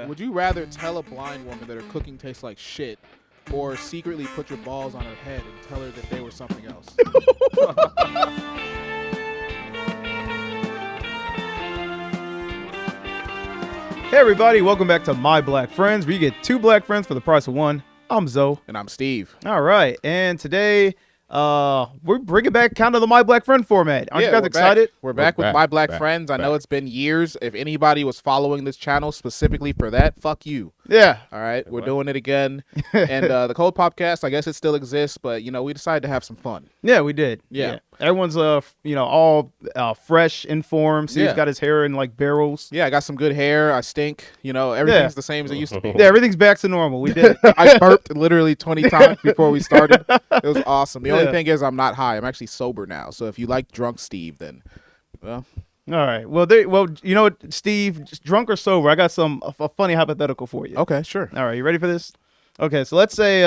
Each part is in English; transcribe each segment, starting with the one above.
Would you rather tell a blind woman that her cooking tastes like shit, or secretly put your balls on her head and tell her that they were something else? Hey everybody, welcome back to My Black Friends, where you get two black friends for the price of one. I'm Zoe. And I'm Steve. All right, and today we're bringing back kind of the My Black Friend format. Aren't you guys excited? We're back with My Black Friends. I know it's been years. If anybody was following this channel specifically for that, fuck you. Yeah. All right, we're doing it again. And the Cold Popcast, I guess it still exists, but, we decided to have some fun. Yeah, we did. Yeah. Everyone's, all fresh, informed. Steve's got his hair in, barrels. Yeah, I got some good hair. I stink. Everything's the same as it used to be. Yeah, everything's back to normal. We did it. I burped literally 20 times before we started. It was awesome. The only thing is I'm not high. I'm actually sober now. So if you like drunk Steve, then, well... All right. Well, you know what, Steve, just drunk or sober, I got a funny hypothetical for you. Okay, sure. All right. You ready for this? Okay. So let's say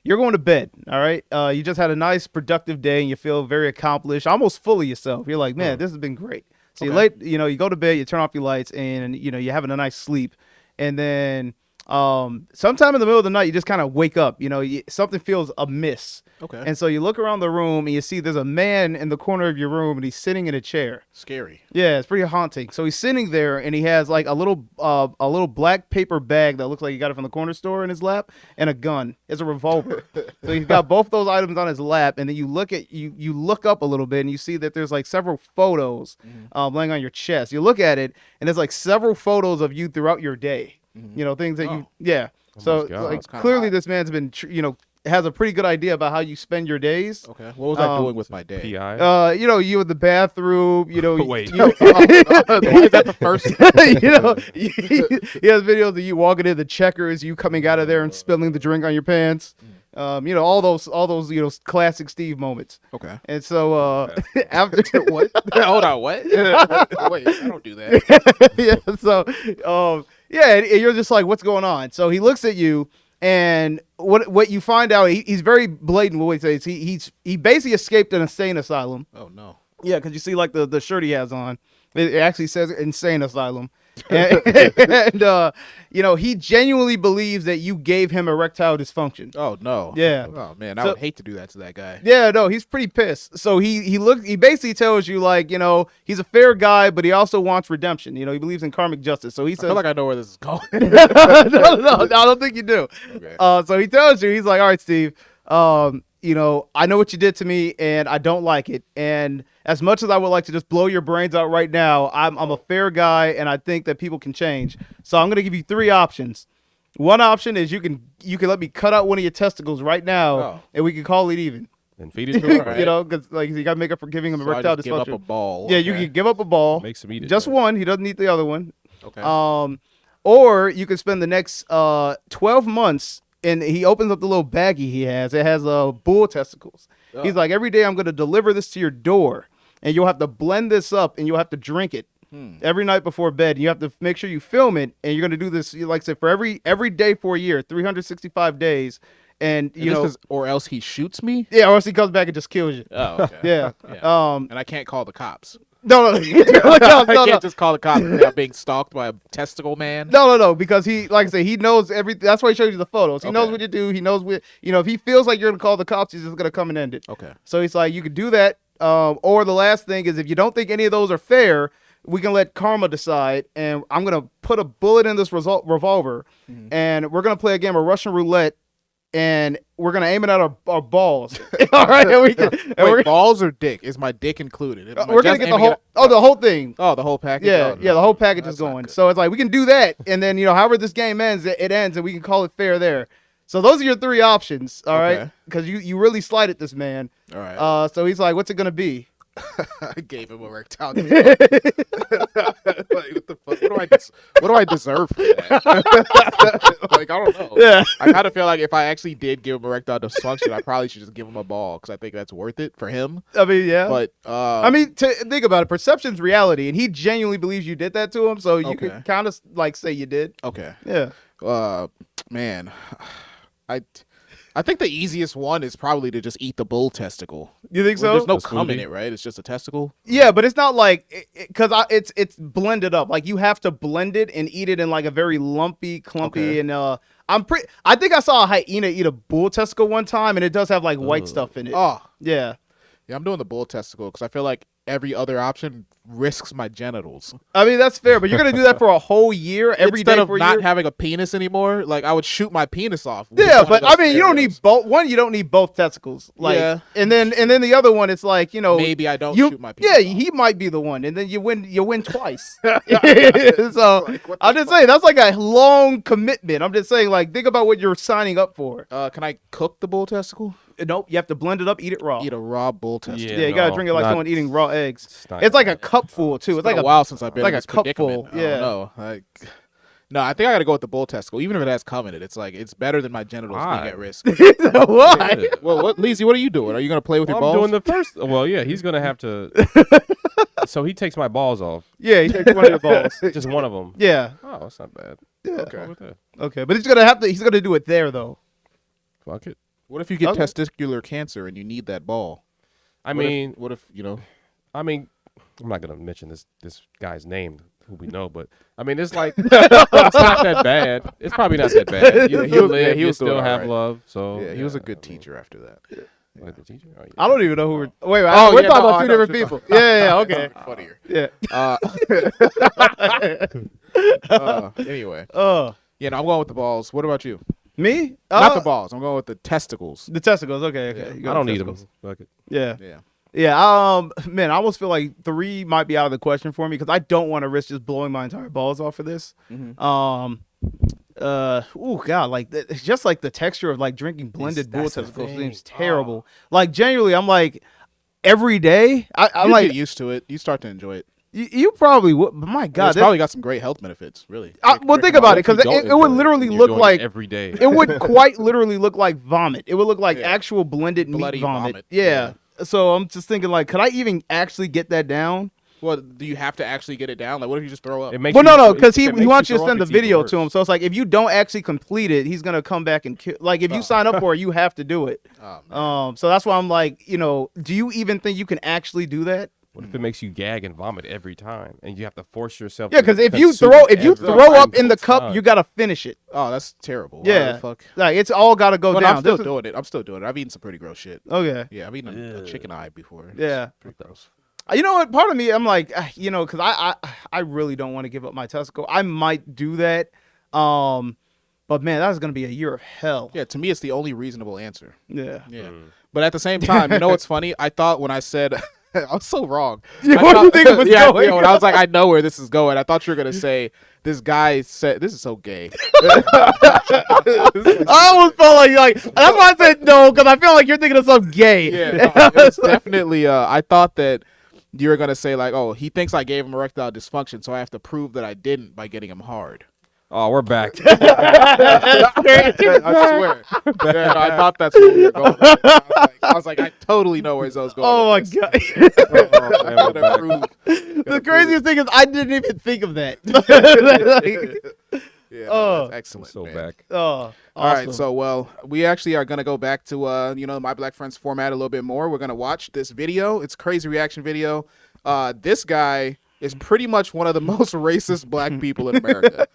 you're going to bed. All right. You just had a nice, productive day and you feel very accomplished, almost full of yourself. You're like, man, this has been great. So you go to bed, you turn off your lights, and you're having a nice sleep, and then sometime in the middle of the night you just kind of wake up. Something feels amiss. Okay. And so you look around the room and you see there's a man in the corner of your room and he's sitting in a chair. Scary. Yeah, it's pretty haunting. So he's sitting there and he has like a little black paper bag that looks like he got it from the corner store in his lap, and a gun. It's a revolver. So he's got both those items on his lap, and then you look up a little bit and you see that there's like several photos laying on your chest. You look at it and there's like several photos of you throughout your day. Things that So clearly this man's been has a pretty good idea about how you spend your days. Okay. What was I doing with my day? PI? You in the bathroom, Wait. Is that the first? He has videos of you walking in the Checkers, you coming out of there and spilling the drink on your pants. All those classic Steve moments. Okay. And so after What? Hold on, what? Wait, I don't do that. And you're just like, what's going on? So he looks at you, and what you find out, he's very blatant with what he says. He basically escaped an insane asylum. Oh no. Yeah, because you see like the shirt he has on, it actually says insane asylum. And he genuinely believes that you gave him erectile dysfunction. Oh no. Yeah. Oh man, I would hate to do that to that guy. Yeah, no, he's pretty pissed. So he basically tells you he's a fair guy, but he also wants redemption. He believes in karmic justice. So he says, I feel like I know where this is going. no, I don't think you do. Okay. So he tells you, he's like, all right, Steve, I know what you did to me and I don't like it. And as much as I would like to just blow your brains out right now, I'm a fair guy and I think that people can change. So I'm going to give you three options. One option is you can let me cut out one of your testicles right now and we can call it even. And feed it to him, right? Because you got to make up for giving him So erectile I just give up dysfunction. a ball. Yeah, you can give up a ball. Makes him eat it. Just though. one. He doesn't eat the other one. Okay. Or you can spend the next 12 months, and he opens up the little baggie he has. It has bull testicles. Oh. He's like, every day I'm going to deliver this to your door, and you'll have to blend this up, and you'll have to drink it every night before bed. You have to make sure you film it, and you're going to do this, like I said, for every day for a year, 365 days. And or else he shoots me. Yeah, or else he comes back and just kills you. Oh, okay. Yeah. And I can't call the cops. No. I can't just call the cops without being stalked by a testicle man. No, because he, like I say, he knows everything. That's why he shows you the photos. He knows what you do. He knows if he feels like you're going to call the cops, he's just going to come and end it. Okay. So he's like, you could do that. Or the last thing is, if you don't think any of those are fair, we can let karma decide. And I'm going to put a bullet in this revolver, and we're going to play a game of Russian roulette. And we're gonna aim it at our balls. All right, Wait, balls or dick? Is my dick included? We're gonna get the whole thing. Oh, the whole package. Yeah, the whole package is going. So it's like we can do that, and then however this game ends, it ends, and we can call it fair there. So those are your three options. All right, because you really slighted this man. All right. So he's like, what's it gonna be? I gave him erectile dysfunction. What the fuck? What do I deserve for that? I don't know. Yeah. I kind of feel like if I actually did give him erectile dysfunction, I probably should just give him a ball because I think that's worth it for him. I mean, yeah. But think about it. Perception's reality, and he genuinely believes you did that to him. So you could kind of say you did. Okay. Yeah. Man, I think the easiest one is probably to just eat the bull testicle. You think so? There's no A cum in smoothie? it, right? It's just a testicle. Yeah, but it's not like because it's blended up. Like you have to blend it and eat it in like a very lumpy, clumpy, Okay. and I think I saw a hyena eat a bull testicle one time, and it does have like white stuff in it. Oh, Yeah. yeah, I'm doing the bull testicle because I feel like every other option risks my genitals. I mean that's fair, but you're gonna do that for a whole year, every Instead day of for a not year. having a penis anymore, like I would shoot my penis off. with Yeah, one but of I those mean, you don't need scenarios. both. One, you don't need both testicles. Like, Yeah. and then the other one, it's like Maybe I don't you, shoot my penis. Yeah, off. he might be the one, and then you win twice. so Like, what the I'm just fuck? saying that's like a long commitment. I'm just saying like think about what you're signing up for. Can I cook the bull testicle? Nope, you have to blend it up, eat it raw. Eat a raw bull testicle. Yeah, you gotta no, drink it like not- someone eating raw eggs. not It's like a good. cupful too. It's It's like been a while since I've been like in a this predicament. cupful, yeah. I don't know. Like, no, I think I gotta go with the bull testicle, even if it has cum in it. It's like it's better than my genitals Why? being at risk. Why? Yeah. Well, what, Lizzie? What are you doing? Are you gonna play with Well, your I'm balls? doing the first. Well, yeah, he's gonna have to. So he takes my balls off, Yeah, he takes one of your balls. just one of them. Yeah. Oh, that's not bad. Yeah. Okay. With that. Okay, but he's gonna do it there though. Fuck it. What if you get Okay. testicular cancer and you need that ball? I What if- mean, what if you know? I'm not gonna mention this guy's name, who we know, but I mean, it's like it's not that bad. It's probably not that bad. You, Yeah, he you was- live, yeah, he you was doing still all have right. love. So Yeah, he was a good I mean, teacher after that. what, the teacher? Oh, yeah. I don't even know who we're. Wait, Oh, we're yeah, talking no, about I two know different what you're people. talking Yeah, okay. Funnier. Yeah. Anyway, Yeah, no, I'm going with the balls. What about you? me? Not the balls. I'm going with the testicles. The testicles. Okay, okay. Yeah. You go I don't with need them. testicles. Fuck it. Yeah, Yeah. yeah. Man, I almost feel like 3 might be out of the question for me because I don't want to risk just blowing my entire balls off for this. Oh god, like it's just like the texture of like drinking blended bull that's the testicles thing. seems terrible. Like genuinely, I'm like every day. I'm You like get used to it. You start to enjoy it. you probably would. But my God, god, it's probably got some great health benefits. Really. well, think about it because If you don't it would enjoy literally and you're look doing like every day. it would quite literally look like vomit. It would look like Yeah. actual blended Bloody meat vomit. vomit. Yeah. So I'm just thinking, like, could I even actually get that down? Well, do you have to actually get it down? Like, what if you just throw up? It makes Well, you- no, it- because he it makes wants you to throw up, send the it's even video to him. worse. So it's like if you don't actually complete it, he's gonna come back and kill. Like if you sign up for it, you have to do it. Oh, man. So that's why I'm like, do you even think you can actually do that? What if it makes you gag and vomit every time, and you have to force yourself? Yeah, to because if you consume throw it every throw up in the single cup, time? you gotta finish it. Oh, that's terrible. Why Yeah. the fuck? Like it's all gotta go But down. I'm still This is- doing it. I'm still doing it. I've eaten some pretty gross shit. Okay. Yeah, I've eaten a chicken eye before. It's Yeah. pretty gross. You know what? Part of me, I'm like, because I really don't want to give up my testicle. I might do that. But man, that's gonna be a year of hell. Yeah, to me, it's the only reasonable answer. Yeah. Yeah. But at the same time, you know what's funny? I thought when I said I was so wrong. Yeah, I where do you thought- think it was yeah, going? yeah, when I was like, I know where this is going. I thought you were gonna say this guy said this is so gay. I almost felt like that's why I said no, because I feel like you're thinking of something gay. Yeah, no, it's definitely. I thought that you were gonna say like, oh, he thinks I gave him erectile dysfunction, so I have to prove that I didn't by getting him hard. Oh, we're back. I swear. Yeah, no, I thought that's where we were going. I was like, I totally know where Zoe's going. Oh my with this. god. Oh, man, we're Gotta back. prove- The craziest thing is I didn't even think of that. Yeah, Oh. that's excellent. So man. back. Oh, All right, awesome. so well, we actually are gonna go back to My Black Friends format a little bit more. We're gonna watch this video. It's a crazy reaction video. This guy is pretty much one of the most racist black people in America.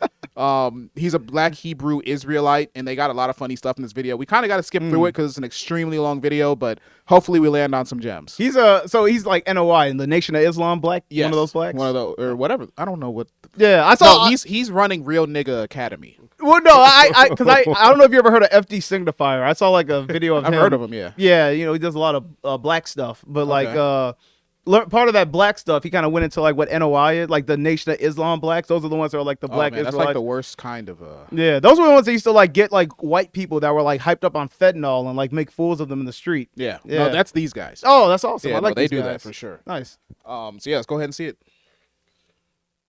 He's a black Hebrew Israelite, and they got a lot of funny stuff in this video. We kind of got to skip through it because it's an extremely long video, but hopefully we land on some gems. He's like NOI in the Nation of Islam black. Yes, One of those blacks. one of those or whatever. I don't know what. Yeah, I No, saw. he's running Real Nigga Academy. Well, no, I don't know if you ever heard of FD Signifier. I saw like a video of I've him. heard of him. Yeah. Yeah, he does a lot of black stuff, but like Okay. part of that black stuff, he kind of went into like what NOI is, like the Nation of Islam blacks. Those are the ones that are like the black Oh, man, that's Israelites. like the worst kind of. Yeah, those were the ones that used to like get like white people that were like hyped up on fentanyl and like make fools of them in the street. Yeah. Yeah. No, that's these guys. Oh, that's awesome. yeah, I like no, they these do that guys. for sure. Nice. So yeah, let's go ahead and see it.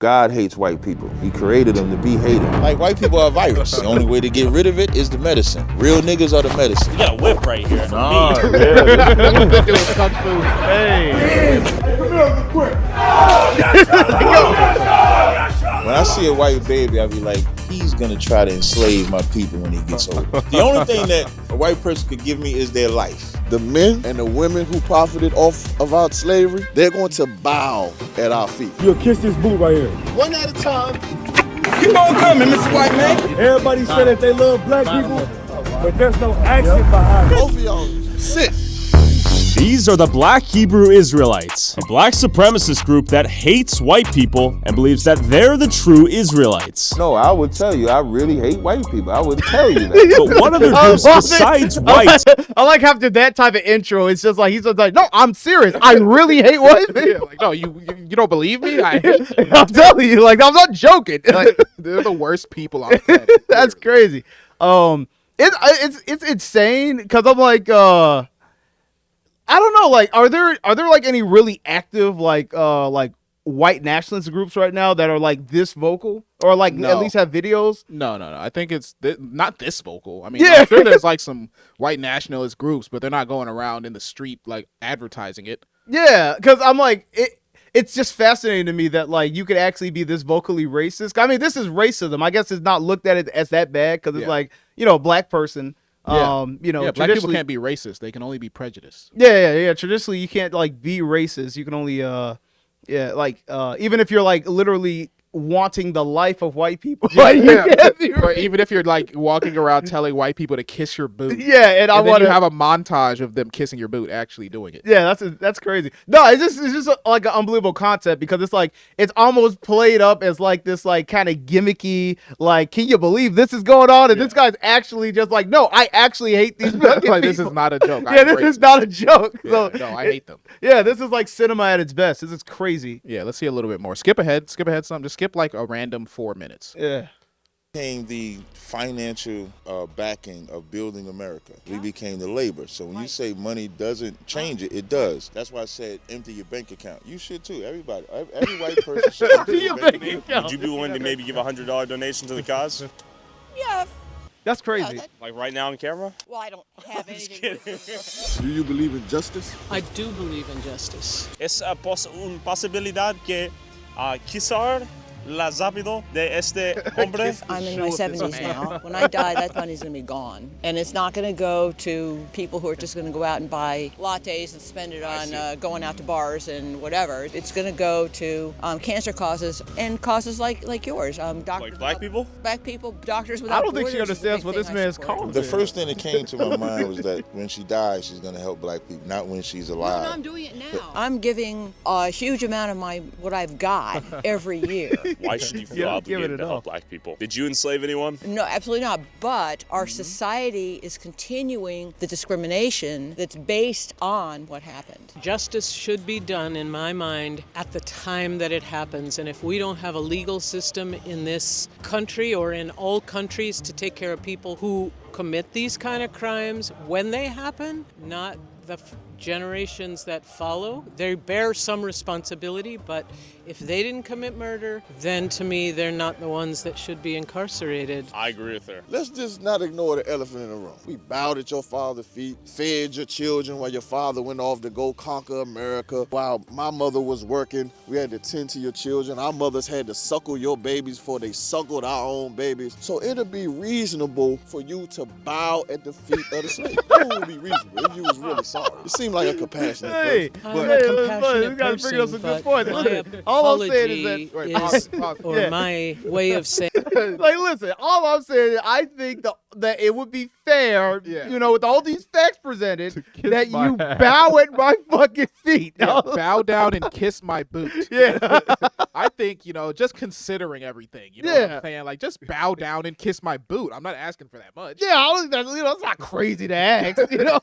God hates white people. He created them to be hated. Like, white people are a virus. The only way to get rid of it is the medicine. Real niggas are the medicine. You got a whip right here. Kung Fu. Hey. When When I see a white baby, I be like, he's gonna try to enslave my people when he gets older. The only thing that a white person could give me is their life. The men and the women who profited off of our slavery, they're going to bow at our feet. You'll kiss this boot right here. One at a time. Keep on coming, Mr. White Man. Everybody say that they love black people, but there's no action behind it. Both of y'all sit. These are the Black Hebrew Israelites, a black supremacist group that hates white people and believes that they're the true Israelites. No, I would tell you, I really hate white people. I would tell you that. But one of their groups besides white... I like after that type of intro, it's just like, he's just like, no, I'm serious. I really hate white people. Yeah, like, no, you don't believe me? I hate you. I'm telling you, like, I'm not joking. Like, They're the worst people on the planet. that's crazy. It's insane because I'm like, I don't know, like, are there like any really active like white nationalist groups right now that are like this vocal or like No. at least have videos? No. I think it's not this vocal. I mean, Yeah. I'm sure there's like some white nationalist groups, but they're not going around in the street like advertising it. Yeah, because I'm like it's just fascinating to me that like you could actually be this vocally racist. I mean, this is racism. I guess it's not looked at it as that bad because it's Yeah. like, you know, a black person. Yeah. You know, Yeah, black people traditionally- can't be racist. They can only be prejudiced. Yeah. Traditionally, you can't like be racist. You can only, even if you're like literally wanting the life of white people. Like, you can't be Or even if you're like walking around telling white people to kiss your boot. yeah, and I And then want you to have a montage of them kissing your boot actually doing it. Yeah, that's crazy. No, it's just like an unbelievable concept because it's like it's almost played up as like this like kind of gimmicky like, can you believe this is going on? And this guy's actually just like, no, I actually hate these fucking Like, this is people. not a joke. Yeah, this is not a joke. Yeah, So no, I hate them. yeah, this is like cinema at its best. This is crazy. Yeah, let's see a little bit more. Skip ahead some. Just skip like a random 4 minutes. Yeah. Became the financial backing of building America. We became the labor. So when you say money doesn't change it, it does. That's why I said empty your bank account. You should too. Everybody, every white person should empty your bank account. Would you be willing to maybe give a $100 donation to the cause? Yeah. That's crazy. Like right now on camera? Well, I don't have anything. Do you believe in justice? I do believe in justice. Es una posibilidad que quizás la rápido de este hombre. I'm in my 70s now. When I die, that money's going to be gone. And it's not going to go to people who are just going to go out and buy lattes and spend it on going out to bars and whatever. It's going to go to cancer causes and causes like yours. Doctors Like black people? Black people, doctors without I don't think she Borders is a understands big what thing this I man's support. calling The it. first thing that came to my mind was that when she dies, she's going to help black people, not when she's alive. No, I'm doing it now. I'm giving a huge amount of what I've got every year. Why should you feel Yeah, give obligated it to enough. help black people? Did you enslave anyone? No, absolutely not. But our society is continuing the discrimination that's based on what happened. Justice should be done, in my mind, at the time that it happens. And if we don't have a legal system in this country or in all countries to take care of people who commit these kind of crimes when they happen, not the generations that follow, they bear some responsibility, but if they didn't commit murder, then to me, they're not the ones that should be incarcerated. I agree with her. Let's just not ignore the elephant in the room. We bowed at your father's feet, fed your children while your father went off to go conquer America. While my mother was working, we had to tend to your children. Our mothers had to suckle your babies before they suckled our own babies. So it'll be reasonable for you to bow at the feet of the slave. That would be reasonable if you was really sorry. You seem like a compassionate Hey, person. I'm Hey, a this compassionate guy's bringing us person, some good but points. my Listen, all I'm saying is apology that- is, pause. or Yeah. my way of saying, like, listen, all I'm saying is I think that it would be fair, Yeah. you know, with all these facts presented, kiss that my you ass. bow at my fucking feet. Yeah, bow down and kiss my boot. Yeah. I think, just considering everything, what Yeah. I'm saying? Like, just bow down and kiss my boot. I'm not asking for that much. Yeah, I don't think that's not crazy to ask, you know?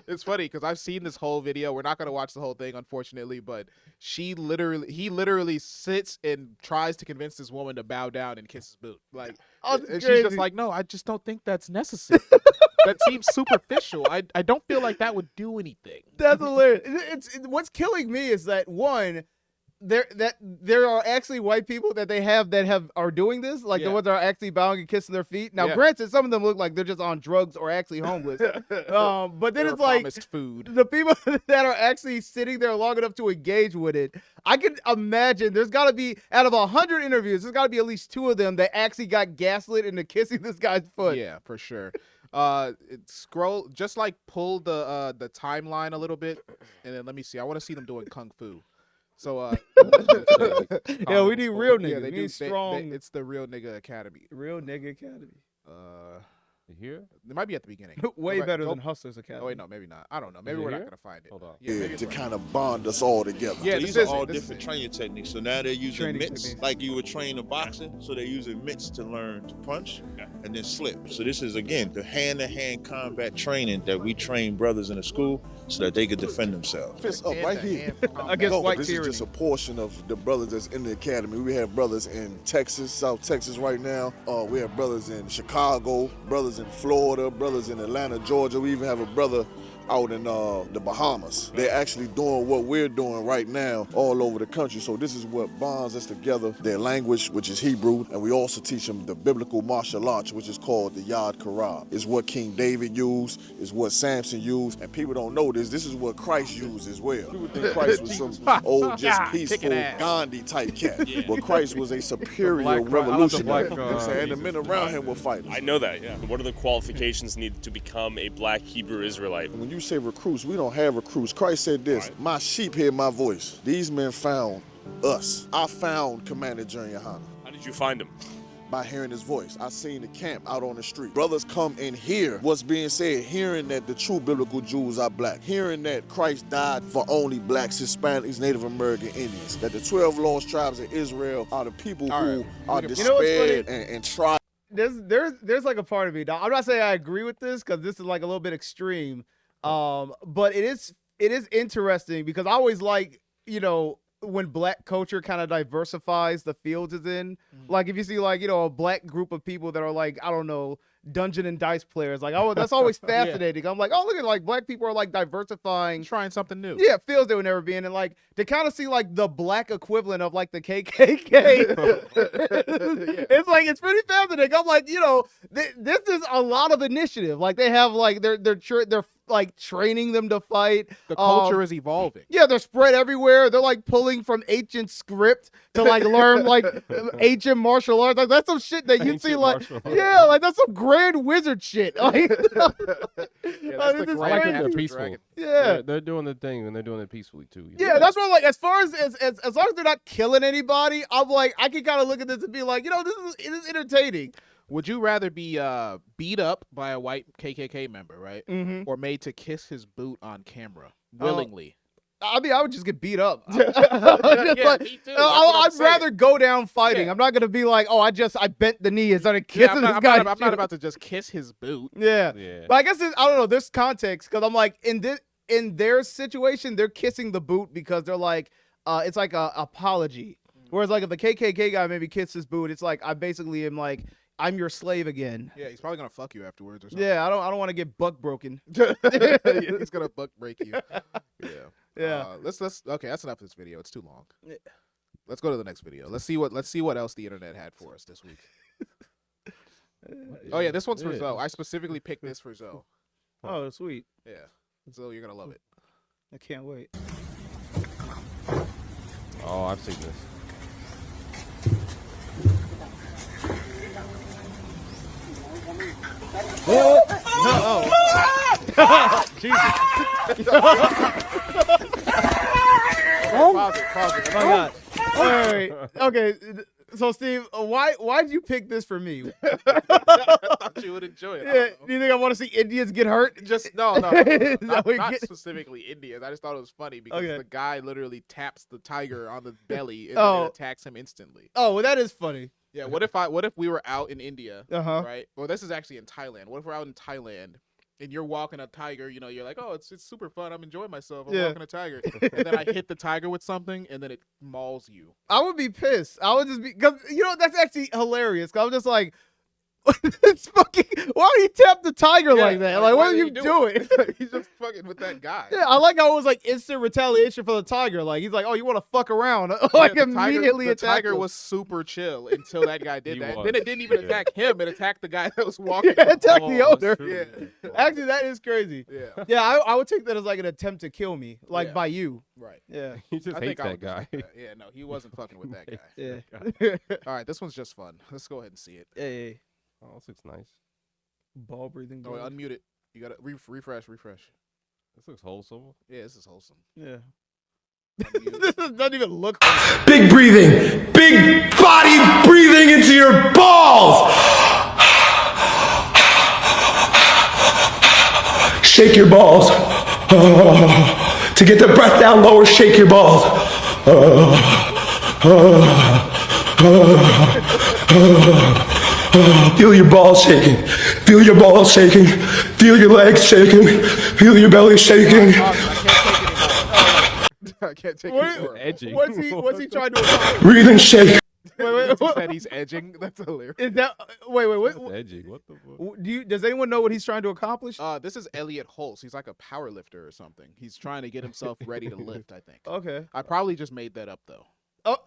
It's funny because I've seen this whole video. We're not going to watch the whole thing, unfortunately, but he literally sits and tries to convince this woman to bow down and kiss his boot. Like, Oh, and that's she's just crazy. like, no, I just don't think that's necessary. That seems superficial. I don't feel like that would do anything. That's hilarious. What's killing me is that one, there are actually white people that they have that are doing this, like the ones that are actually bowing and kissing their feet. Now, granted, some of them look like they're just on drugs or actually homeless. But then it's like food. The people that are actually sitting there long enough to engage with it. I can imagine there's got to be, out of 100 interviews, there's got to be at least 2 of them that actually got gaslit into kissing this guy's foot. Yeah, for sure. Scroll, just like pull the timeline a little bit, and then let me see. I want to see them doing kung fu. So yeah, we need real niggas. Yeah, we need strong. It's the Real Nigga Academy. Real Nigga Academy. Here? It might be at the beginning. Way better than Hustlers Academy. Oh wait, no, maybe not. I don't know. Maybe we're not gonna find it. Hold on. Yeah, to kind of bond us all together. Yeah, these are all different training techniques. So now they're using mitts, techniques. like you were trained in boxing. So they're using mitts to learn to punch and then slip. So this is, again, the hand-to-hand combat training that we train brothers in the school so that they could defend themselves. Fist up right here. Against white this tyranny. is just a portion of the brothers that's in the academy. We have brothers in Texas, South Texas right now. We have brothers in Chicago, brothers in Florida, brothers in Atlanta, Georgia. We even have a brother out in the Bahamas. They're actually doing what we're doing right now all over the country. So this is what bonds us together. Their language, which is Hebrew, and we also teach them the biblical martial arts, which is called the Yad Karab. It's what King David used, it's what Samson used, and people don't know this. This is what Christ used as well. People think Christ was some old, just peaceful Gandhi type cat, but Christ was a superior revolutionary. And the men around him were fighters. I know that, yeah. What are the qualifications needed to become a black Hebrew Israelite? When you say recruits, we don't have recruits. Christ said this, my sheep hear my voice. These men found us. I found Commander Junior Hanna. How did you find him? By hearing his voice. I seen the camp out on the street. Brothers come and hear what's being said, hearing that the true biblical Jews are black, hearing that Christ died for only blacks, Hispanics, Native American Indians, that the 12 lost tribes of Israel are the people who are despaired and tried. There's like a part of me. Now, I'm not saying I agree with this because this is like a little bit extreme. But it is interesting because I always like, when black culture kind of diversifies the fields it's in. Like if you see like, a black group of people that are like, I don't know, Dungeon and Dice players. Like, oh, that's always fascinating. I'm like, oh, look at like black people are like diversifying. Trying something new. Yeah, fields they would never be in. And like to kind of see like the black equivalent of like the KKK. It's like, it's pretty fascinating. I'm like, this is a lot of initiative. Like they have like, they're like training them to fight. The culture is evolving. Yeah, they're spread everywhere. They're like pulling from ancient script to like learn like ancient martial arts. Like that's some shit that you see like, yeah, like that's some grand wizard shit. Like, that's the I like that they're peaceful. Yeah, they're doing the thing and they're doing it peacefully too. Yeah, that's what I'm like. As far as long as they're not killing anybody, I'm like I can kind of look at this and be like, it is entertaining. Would you rather be beat up by a white KKK member, right, or made to kiss his boot on camera willingly? I mean, I would just get beat up. Me too. I'd rather go down fighting. Yeah. I'm not gonna be like, oh, I bent the knee and started kissing this guy. I'm not about to just kiss his boot. Yeah. But I guess I don't know. There's context because I'm like in their situation, they're kissing the boot because they're like, it's like a apology. Whereas like if the KKK guy maybe kissed his boot, it's like I basically am like, I'm your slave again. Yeah, he's probably gonna fuck you afterwards or something. Yeah, I don't want to get buck broken. He's gonna buck break you. Yeah. Yeah. Let's okay, that's enough of this video. It's too long. Yeah. Let's go to the next video. Let's see what else the internet had for us this week. Oh yeah, this one's for Zoe. I specifically picked this for Zoe. Oh, sweet. Yeah. So you're gonna love it. I can't wait. Oh, I've seen this. Jesus. Pause it. Oh my God. Wait. Okay. So Steve, why'd you pick this for me? I thought you would enjoy it. Yeah, do you think I want to see Indians get hurt? Just no. Not specifically Indians. I just thought it was funny because the guy literally taps the tiger on the belly and then it attacks him instantly. Oh, well, that is funny. Yeah. What if we were out in India, right? Well, this is actually in Thailand. What if we're out in Thailand and you're walking a tiger? You're like, oh, it's super fun. I'm enjoying myself. I'm walking a tiger, and then I hit the tiger with something, and then it mauls you. I would be pissed. I would just be because that's actually hilarious. 'Cause I'm just like, It's fucking. Why would he tap the tiger like that? Like, what are you doing? He's just fucking with that guy. Yeah, I like how it was like instant retaliation for the tiger. Like he's like, oh, you want to fuck around? Like the immediately the attack tiger him. was super chill until that guy did He that. was. Then it didn't even attack him; it attacked the guy that was walking. Yeah, attack the Oh, that's owner. true. Yeah. Actually, that is crazy. Yeah, Yeah, I would take that as like an attempt to kill me, like Yeah. by you. right. Yeah. He just I hates think I that would guy. respect that. Yeah, no, he wasn't fucking with that guy. Yeah. All right, this one's just fun. Let's go ahead and see it. Hey, Oh, this looks nice. ball breathing. Oh, wait, dog. unmute it. You gotta refresh. This looks wholesome. Yeah, this is wholesome. Yeah. Unmute. This doesn't even look. Big breathing. Big body breathing into your balls. Shake your balls. To get the breath down lower, shake your balls. Feel your balls shaking. Feel your balls shaking. Feel your legs shaking. Feel your belly shaking. I can't take What- it anymore. Edgy. What's he trying to accomplish? Breathe and shake. Wait, He what? said he's edging. That's hilarious. Is that? Wait. That's edgy. What the fuck? Does anyone know what he's trying to accomplish? This is Elliot Holtz. He's like a power lifter or something. He's trying to get himself ready to lift, I think. Okay. I probably just made that up though. Oh,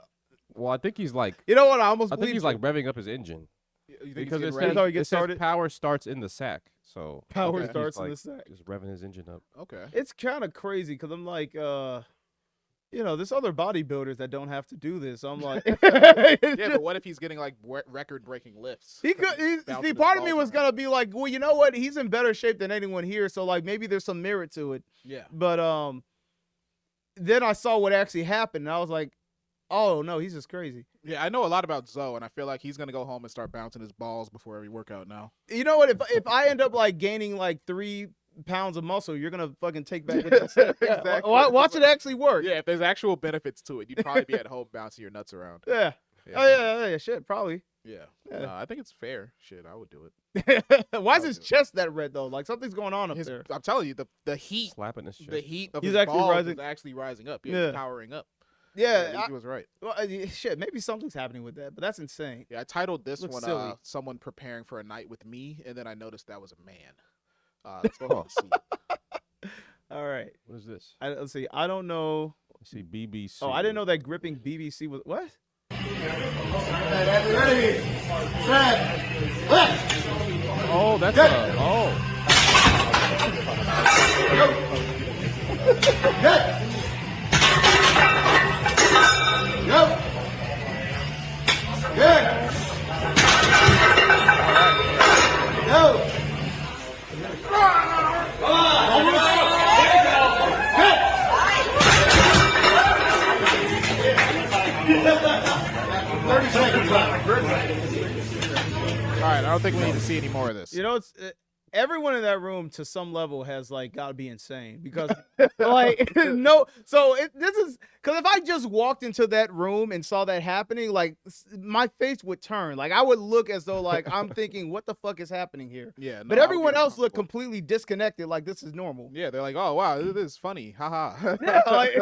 Well, I think he's like. you know what? I almost I think believe he's you. like revving up his engine You think because he's it getting says, That's how he gets it says started? power starts in the sack. So Power I think he's, starts in like, the sack. Just revving his engine up. Okay. It's kind of crazy because I'm like, there's other bodybuilders that don't have to do this. I'm like, Yeah, but what if he's getting like record-breaking lifts? He could. Bouncing See, his part of me balls was around. gonna be like, well, you know what? He's in better shape than anyone here, so like maybe there's some merit to it. Yeah. But then I saw what actually happened, and I was like, oh no, he's just crazy. Yeah, I know a lot about Zoe, and I feel like he's gonna go home and start bouncing his balls before every workout now. You know what? If I end up like gaining like 3 pounds of muscle, you're gonna fucking take back. Exactly. Watch it actually work. Yeah, if there's actual benefits to it, you'd probably be at home bouncing your nuts around. Yeah. Yeah. Oh yeah. Shit, probably. Yeah. Yeah. No, I think it's fair. Shit, I would do it. Why is I'll his do it. chest that red though? Like something's going on up His, there. I'm telling you, the heat, Slapping his chest. the heat of He's his actually balls rising. is actually rising up. Yeah. He's powering up. Yeah. he was right. Shit, maybe something's happening with that, but that's insane. Yeah, I titled this Looks one silly. "Someone Preparing for a Night with Me," and then I noticed that was a man. Let's go ahead and see. All right. What is this? Let's see. I don't know. Let's see BBC. Oh, I didn't know that gripping BBC was what? Oh, that's a. Oh. All right, I don't think we need to see any more of this. You know, it's everyone in that room to some level has like got to be insane because like no. So this is because if I just walked into that room and saw that happening, like my face would turn. Like I would look as though like I'm thinking, what the fuck is happening here? Yeah, no, But I would everyone get else looked uncomfortable. completely disconnected. Like this is normal. Yeah, they're like, "Oh wow, this is funny, haha." Yeah, like,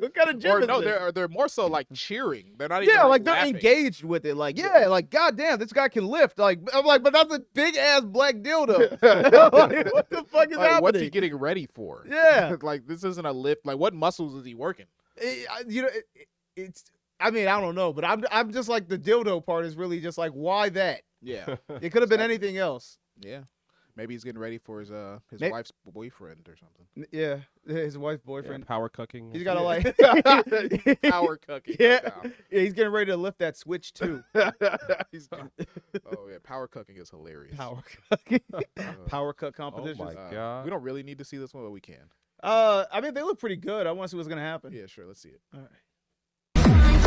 what kind of gym Or is no, this? they're more so like cheering. They're not even Yeah, like they're laughing. engaged with it. Like, yeah, like goddamn, this guy can lift. Like, I'm like, but that's a big ass black dildo. Like, what the fuck is Like, happening? what's he getting ready for? Yeah. like this isn't a lift. Like what muscles is he working? It's. I mean, I don't know, but I'm just like the dildo part is really just like why that? Yeah, It could have been anything else. yeah. Maybe he's getting ready for his May- wife's boyfriend or something. Yeah, his wife's Yeah, boyfriend. power cooking. He's got to like Power cooking. Yeah, right now. yeah, he's getting ready to lift that switch too. Oh yeah, power cooking is hilarious. Power cooking, power cut competition. my God. We don't really need to see this one, but we can. I mean, they look pretty good. I want to see what's gonna happen. Yeah, sure. Let's see it. All right.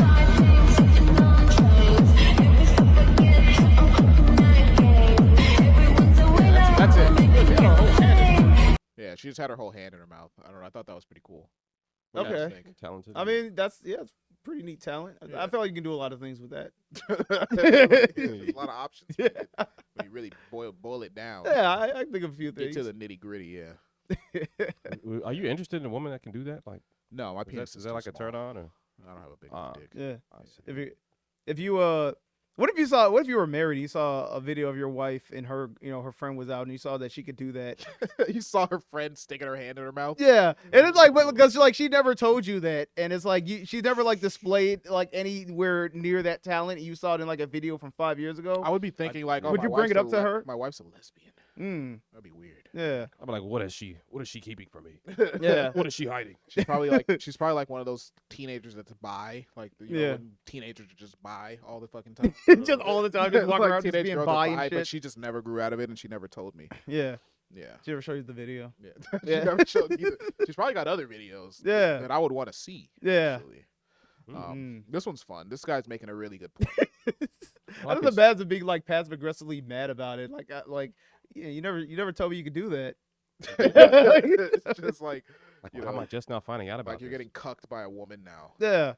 That's it. Yeah, she just had her whole hand in her mouth. I don't know. I thought that was pretty cool. What do you guys Okay. think? Talented. I mean, it's pretty neat talent. Yeah. I feel like you can do a lot of things with that. There's a lot of options. Yeah. When you really boil it down. Yeah, I think of a few Get things. to the nitty gritty. Yeah. Are you interested in a woman that can do that? Like, No, my penis is that like a turn on or? I don't have a big Ah. dick. Yeah. I see. If you What if you were married? You saw a video of your wife and her, her friend was out, and you saw that she could do that. You saw her friend sticking her hand in her mouth. Yeah, and it's like, because like she never told you that, and it's like she never like displayed like anywhere near that talent. You saw it in like a video from 5 years ago. I would be thinking like, oh, would my you bring it up wife's to her? My wife's a lesbian. That'd be weird. Yeah. I'm like, what is she keeping from me? Yeah. What is she hiding? She's probably like one of those teenagers that's bi, like when teenagers are just bi all the fucking time. Just all the time, just walking around just teenage being girls bi are and bi, shit. but she just never grew out of it, and she never told me. Yeah. Yeah. She ever show you the video? Yeah. She never showed me. She's probably got other videos. Yeah. That I would want to see. Yeah. Actually. This one's fun. This guy's making a really good point. I don't know bad to be like passive aggressively mad about it. Yeah, you never told me you could do that. It's just like how am I just now finding out about you're getting cucked by a woman now. Yeah.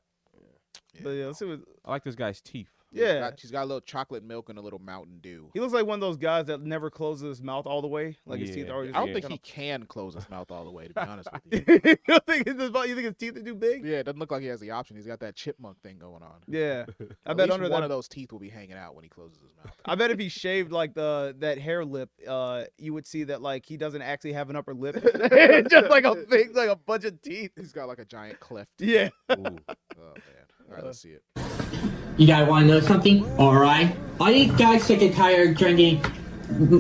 But yeah, let's see what. I like this guy's teeth. Yeah. She's got a little chocolate milk and a little Mountain Dew. He looks like one of those guys that never closes his mouth all the way. Like his teeth are always. I don't think he can close his mouth all the way, to be honest with you. You think his teeth are too big? Yeah, it doesn't look like he has the option. He's got that chipmunk thing going on. Yeah. I bet under one of those teeth will be hanging out when he closes his mouth. I bet if he shaved like that hair lip, you would see that like he doesn't actually have an upper lip. Just like a big, like a bunch of teeth. He's got like a giant cleft. Yeah. Ooh. Oh man. All right, let's see it. You guys want to know something? Alright. Are you guys sick and tired of drinking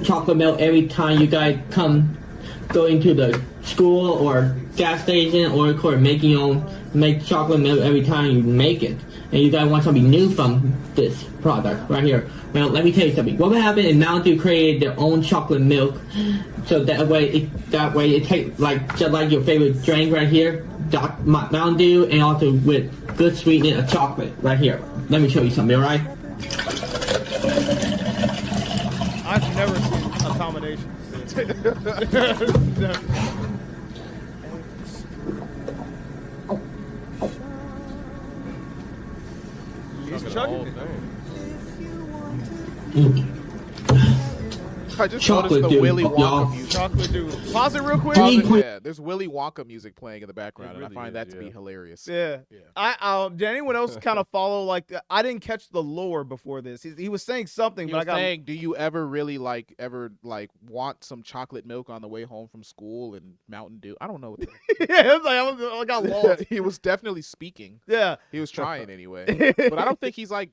chocolate milk every time you guys go into the school or gas station or make chocolate milk every time you make it? And you guys want something new from this product right here. Well, let me tell you something. What would happen if Mountain Dew created their own chocolate milk, so that way it tastes just like your favorite drink right here, Mountain Dew, and also with good sweetening of chocolate right here. Let me show you something, alright? I've never seen a combination. He's chugging it. I just Chocolate noticed the Dew, Willy Wonka y'all. music. Chocolate Dew. Pause it real quick. Yeah, there's Willy Wonka music playing in the background, and I find that to be hilarious. Yeah. Did anyone else kind of follow I didn't catch the lore before this. He was saying something, He but was I got saying, do you ever really want some chocolate milk on the way home from school and Mountain Dew? I don't know. What yeah, it was I got lost. He was definitely speaking. Yeah. He was trying anyway. But I don't think he's like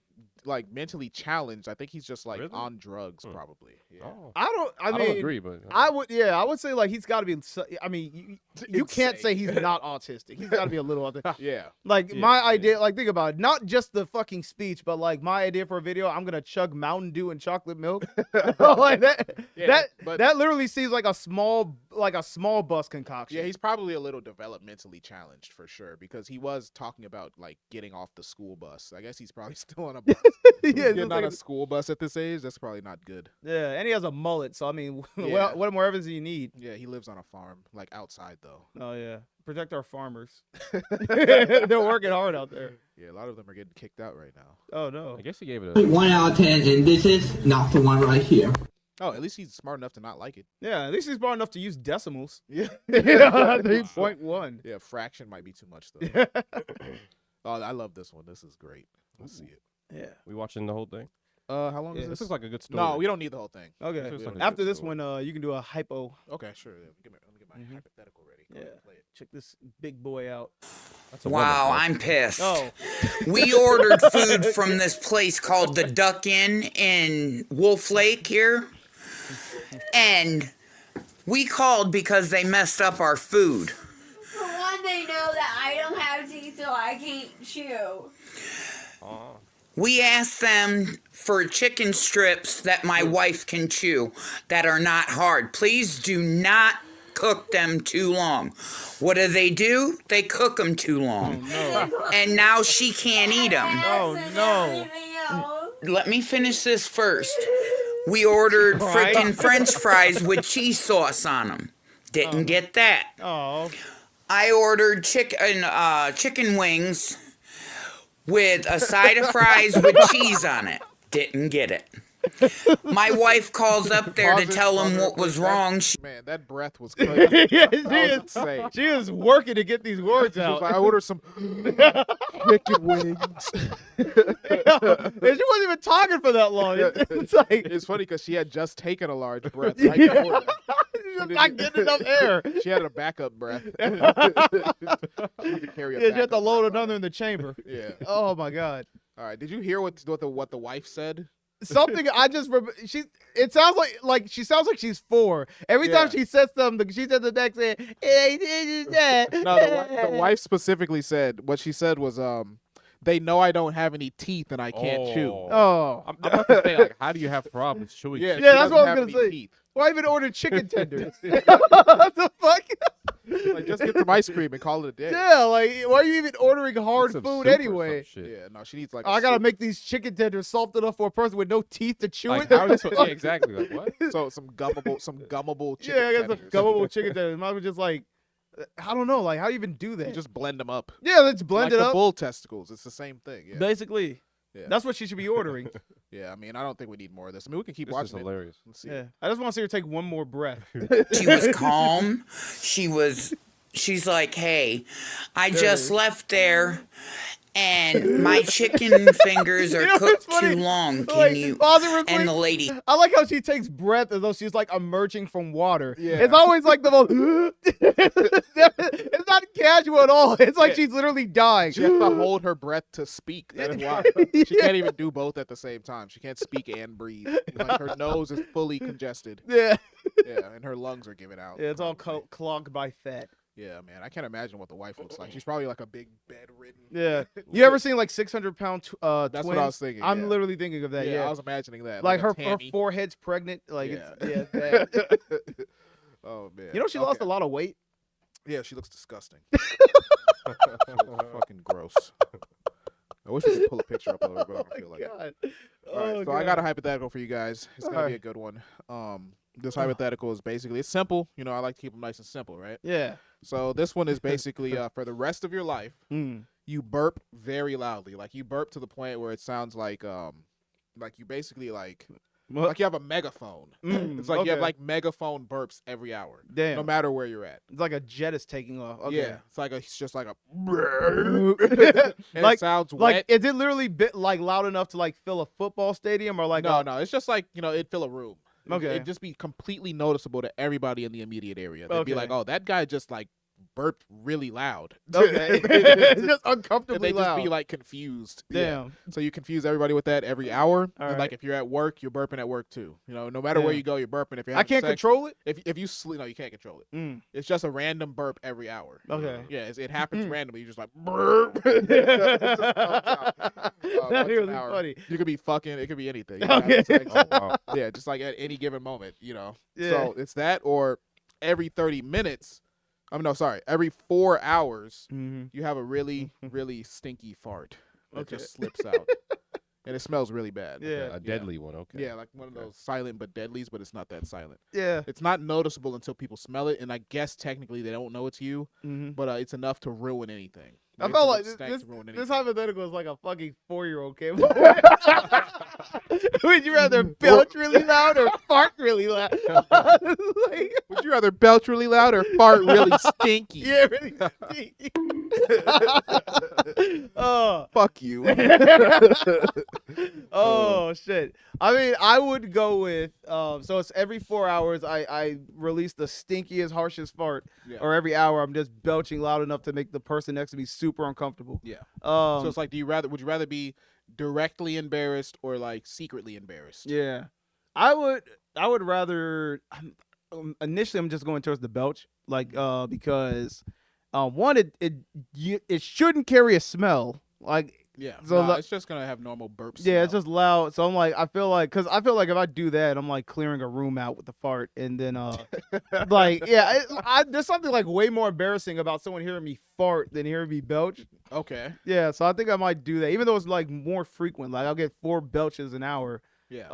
mentally challenged. I think he's just on drugs probably. Yeah. Oh. I don't agree, but I would say like he's got to be. I mean, you can't say he's not autistic. He's got to be a little autistic. Yeah. My idea, think about it, not just the fucking speech, but like my idea for a video, I'm gonna chug Mountain Dew and chocolate milk. Like that. Yeah, that literally seems like a small bus concoction. Yeah, he's probably a little developmentally challenged for sure, because he was talking about like getting off the school bus. I guess he's probably still on a bus. Getting on a school bus at this age, that's probably not good. Yeah, and he has a mullet, so I mean, Yeah. what more evidence do you need? Yeah, he lives on a farm, like outside though. Oh yeah, protect our farmers. They're working hard out there. Yeah, a lot of them are getting kicked out right now. Oh no. I guess he gave it a 1 out of 10, and this is not the one right here. Oh, at least he's smart enough to not like it. Yeah, at least he's smart enough to use decimals. Yeah. 3.1. Yeah, fraction might be too much though. Oh, I love this one. This is great. Let's see it. Yeah. We watching the whole thing? How long is This this? looks like a good story. No, we don't need the whole thing. Okay. This looks like a After good this story. one, you can do a hypo. Okay, sure. Yeah, let me get my hypothetical ready. Go ahead and play it. Check this big boy out. That's a Wow, woman, I'm pissed. Oh. We ordered food from this place called the Duck Inn in Wolf Lake here. And we called because they messed up our food. For one, they know that I don't have teeth, so I can't chew. We asked them for chicken strips that my wife can chew that are not hard. Please do not cook them too long. What do? They cook them too long. Oh, no. And now she can't eat them. Oh no. Let me finish this first. We ordered freaking French fries with cheese sauce on them. Didn't get that. Oh. I ordered chicken wings with a side of fries with cheese on it. Didn't get it. My wife calls up there to Pause it, tell pause him it what real was quick. wrong. Man, that breath was crazy. Yeah, That was insane. she is working to get these words She was out. like, I ordered some chicken wings. And she wasn't even talking for that long. It's like It's funny because she had just taken a large breath right before that. she's not getting enough air. She had a backup breath. Carry a Yeah, she had to backup load breath. another in the chamber. Yeah. Oh my god. All right. Did you hear what the wife said? Something I just it sounds like she sounds like she's 4. Every time Yeah. she says something, she says the next thing. No, the wife specifically said what she said was they know I don't have any teeth and I can't chew. Oh. I'm about to say, like, how do you have problems chewing? Yeah, chicken? Yeah, that's doesn't what I have was gonna any say. teeth. Well, I even ordered chicken tenders. What the fuck? Like, just get some ice cream and call it a day. Yeah, like why are you even ordering hard Some food soup or anyway? some shit. Yeah, no, she needs like. I gotta make these chicken tenders soft enough for a person with no teeth to chew Like, it. how is yeah, exactly. Like, what? So some gummable chicken. Yeah, I got some tenders. gummable chicken tenders. Might be just like, I don't know, like how do you even do You that? just blend them up. Yeah, let's blend like it the up. bull testicles. It's the same thing. Yeah. Basically, Yeah. that's what she should be ordering. Yeah, I mean, I don't think we need more of this. I mean, we can keep This is watching it. hilarious. Let's see. Yeah, I just want to see her take one more breath. She was calm. She's like, hey, I just left there and my chicken fingers are You know what's cooked funny? too long. Can Like, you? pause it real And the quick. lady, I like how she takes breath as though she's like emerging from water. Yeah. It's always like the most. It's not casual at all. It's like Yeah. she's literally dying. She has to hold her breath to speak. That is why she can't even do both at the same time. She can't speak and breathe. Like her nose is fully congested. Yeah. Yeah, and her lungs are giving out. Yeah, it's all clogged by fat. Yeah, man, I can't imagine what the wife looks like. She's probably like a big bedridden. Yeah. You ever seen like 600-pound That's twins? what I was thinking. I'm yeah. literally thinking of that. Yeah. I was imagining that. like a her Tammy. forehead's pregnant. Like Yeah. it's bad. Oh man. You know she lost a lot of weight. Yeah, she looks disgusting. Fucking gross. I wish we could pull a picture up of her, but I don't feel like it. God. All right, Oh, so I got a God. hypothetical for you guys. It's gonna be Alright. a good one. This hypothetical is basically it's simple. You know, I like to keep them nice and simple, right? Yeah. So this one is basically for the rest of your life, Mm. you burp very loudly. Like you burp to the point where it sounds like you basically like you have a megaphone. It's like you have okay. like megaphone burps every hour. Damn. No matter where you're at. It's like a jet is taking off. Okay. Yeah. It's just like a and Like- it sounds wet. Like, is it literally like loud enough to like fill a football stadium or like? No, it's just like, it'd fill a room. Okay. It'd just be completely noticeable to everybody in the immediate area. They'd be Okay. like, oh, that guy just like burped really loud. Okay. It's just And uncomfortably they just loud. be like confused. Yeah. Damn. So you confuse everybody with that every hour. And Alright. like if you're at work, you're burping at work too. No matter where Yeah. you go, you're burping. If you're I having can't sex, control it. If you sleep, no, you can't control it. Mm. It's just a random burp every hour. Okay. Yeah, it happens randomly. You're just like burp. It just comes out, That's once an really hour. funny. You could be fucking. It could be anything. Okay. Oh, wow. Yeah, just like at any given moment. Yeah. So it's that, or every 30 minutes. Every 4 hours, you have a really, really stinky fart that Okay. just slips out, and it smells really bad. Yeah. A deadly one. Okay. Yeah, like one of those silent but deadlies, but it's not that silent. Yeah. It's not noticeable until people smell it, and I guess technically they don't know it's you, Mhm. but it's enough to ruin anything. I It's felt enough like stank this to ruin this anything. hypothetical is like a fucking 4-year-old came up. Would you rather belch really loud or fart really loud? Like, Would you rather belch really loud or fart really stinky? yeah, really stinky. Oh. Fuck you. Oh shit. I mean, I would go with so it's every 4 hours I release the stinkiest, harshest fart, Yeah. or every hour I'm just belching loud enough to make the person next to me super uncomfortable. Yeah. Um, So it's like, would you rather be directly embarrassed or like secretly embarrassed? yeah. I would rather initially I'm just going towards the belch, like because one it shouldn't carry a smell, like. Yeah. So Nah, it's just gonna have normal burps. Yeah, it's just loud. So I'm like, I feel like if I do that, I'm like clearing a room out with the fart, and then like, yeah, there's something like way more embarrassing about someone hearing me fart than hearing me belch. Okay. Yeah, so I think I might do that, even though it's like more frequent. Like I'll get 4 belches an hour. Yeah.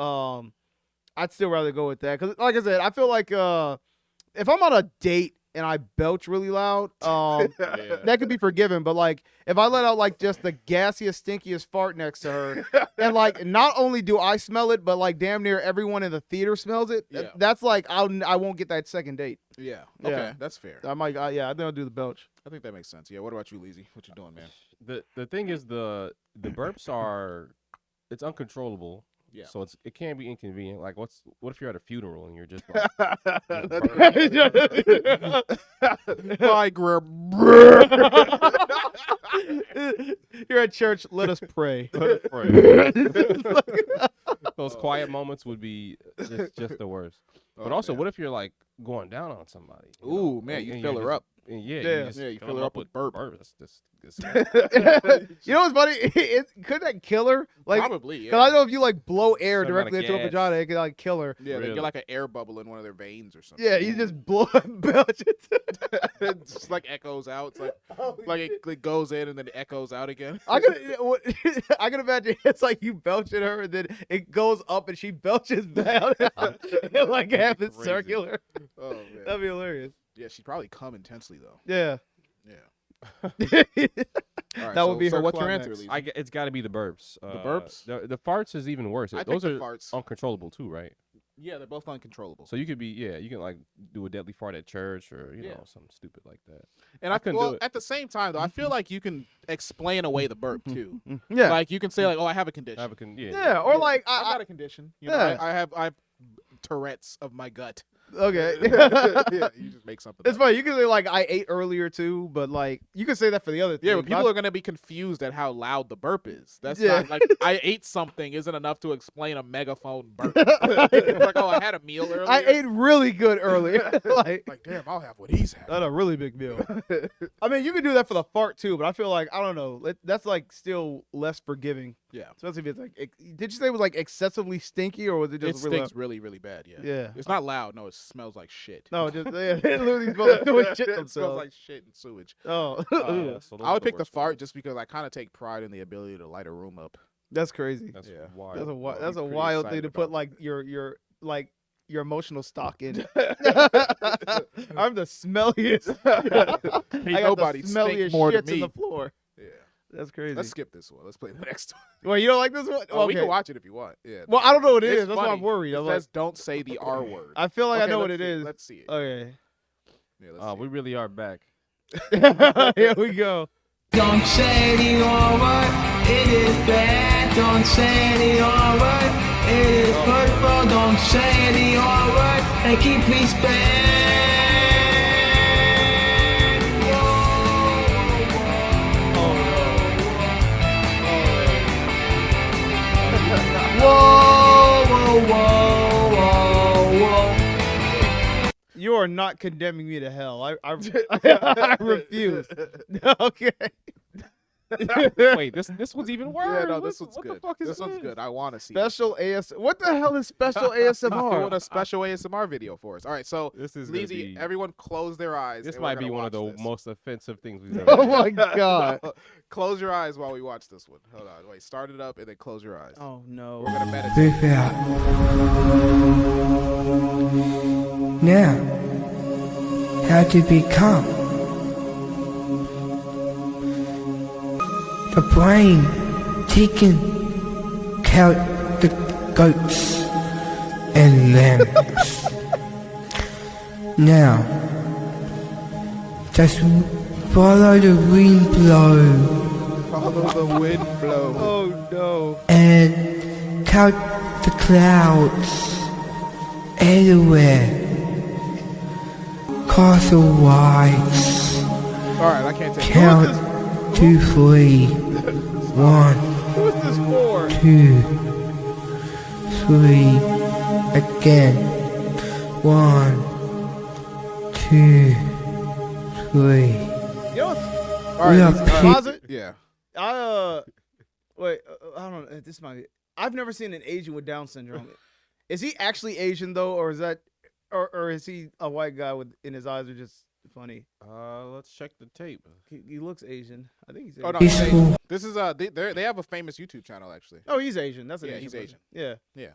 I'd still rather go with that because, like I said, I feel like if I'm on a date and I belch really loud, that could be forgiven. But like if I let out like just the gassiest, stinkiest fart next to her, and like not only do I smell it, but like damn near everyone in the theater smells it. Yeah. That's like I won't get that second date. Yeah. Okay, that's fair. I might. Yeah, I think I'll do the belch. I think that makes sense. Yeah. What about you, Leezy? What you doing, man? The thing is the burps are it's uncontrollable. Yeah. So it can be inconvenient. Like what if you're at a funeral and you're just like You're at church, let us pray. Let us pray. Those quiet moments would be just the worst. But also, what if you're like going down on somebody? Ooh, man, you fill her up. You fill her up with burp. You know what's funny? Could that kill her? Like, Probably, yeah. Because I know if you like blow air Some amount directly of into a gas. vagina, it could like kill her. Yeah, they Really? get like an air bubble in one of their veins or something. Yeah, you just blow belch it. It just like echoes out. It's like it goes in and then it echoes out again. I can imagine it's like you belch at her and then it goes up and she belches down. It like happens Crazy. circular. Oh man, That'd be hilarious. yeah, she'd probably come intensely though. Yeah. Yeah. All right, That would be so her what's your climax. answer, Leezy? it's got to be the burps. The burps? The farts is even worse. I think Those the are farts. uncontrollable too, right? Yeah, they're both uncontrollable. So you could be you can like do a deadly fart at church or you Yeah. know something stupid like that. And I couldn't do it. at the same time though, I feel like you can explain away the burp too. Yeah. Like you can say like, oh, I have a condition. Yeah, or like I've got a condition. You know, Yeah. I have Tourette's of my gut. Okay. Yeah, you just make something. It's funny. You can say like I ate earlier too, but like you can say that for the other thing. Yeah, but people are gonna be confused at how loud the burp is. That's not like I ate something isn't enough to explain a megaphone burp. It's like, oh, I had a meal earlier. I ate really good earlier. like damn, I'll have what he's had. That's a really big meal. I mean, you can do that for the fart too, but I feel like I don't know. That's like still less forgiving. Yeah. Especially if it's like, did you say it was like excessively stinky or was it It just really stinks really, really bad. Yeah. Yeah. It's not loud. No, it smells like shit. No, just it literally smells like doing shit It themselves. smells like shit and sewage. Oh. So I would pick the fart just because I kind of take pride in the ability to light a room up. That's crazy. That's Yeah. wild. That's a I'll that's be a pretty wild thing excited to about put like your like your emotional stock in. I'm the smelliest. Ain't I got nobody the stink smelliest more than shits in me. the floor. Yeah. That's crazy. Let's skip this one. Let's play the next one. Well, you don't like this one? Oh, we Okay. can watch it if you want. Yeah. Well, I don't know what it It's is. That's why I'm funny. worried. It I'm like, says don't say the R word. I feel like I Okay, know what let's it see is. Let's see it. Okay. Yeah, let's see We really are back. Here we go. Don't say the R word, it is bad. Don't say the R word, it is hurtful. Don't say the R word, and keep me spanned. Whoa, whoa, whoa, whoa, whoa. You are not condemning me to hell. I refuse. Okay. Wait, this one's even worse. Yeah, no, this What- one's what good. the fuck is This one's this? good. I want to see it. Special AS. What the hell is special Doing ASMR? a special ASMR video for us. All right, so This is gonna Leezy, be- everyone close their eyes. This and we're might be gonna one of the watch this. most offensive things we've ever. Oh done. my god. Close your eyes while we watch this one. Hold on, wait. Start it up and then close your eyes. Oh no. We're gonna meditate. Breathe out. Now, how to become the brain taken count the goats and lambs. Now, just follow the wind blow Follow the wind blow. Oh no. and count the clouds everywhere. Castle wise. All right, I can't take Count 2, 3. 1, Who's this for? 2, 3. Again. 1, 2, 3. You know what's All We right, are Leezy, pick- pause it? yeah. Wait, I don't know. This might be. I've never seen an Asian with Down syndrome. Is he actually Asian though, or is that, or is he a white guy with and his eyes are just funny? Let's check the tape. He looks Asian. I think he's Asian. Oh no, Peaceful. he's Asian. This is they have a famous YouTube channel actually. Oh, he's Asian. That's an Yeah, Asian he's person. Asian. Yeah. Yeah.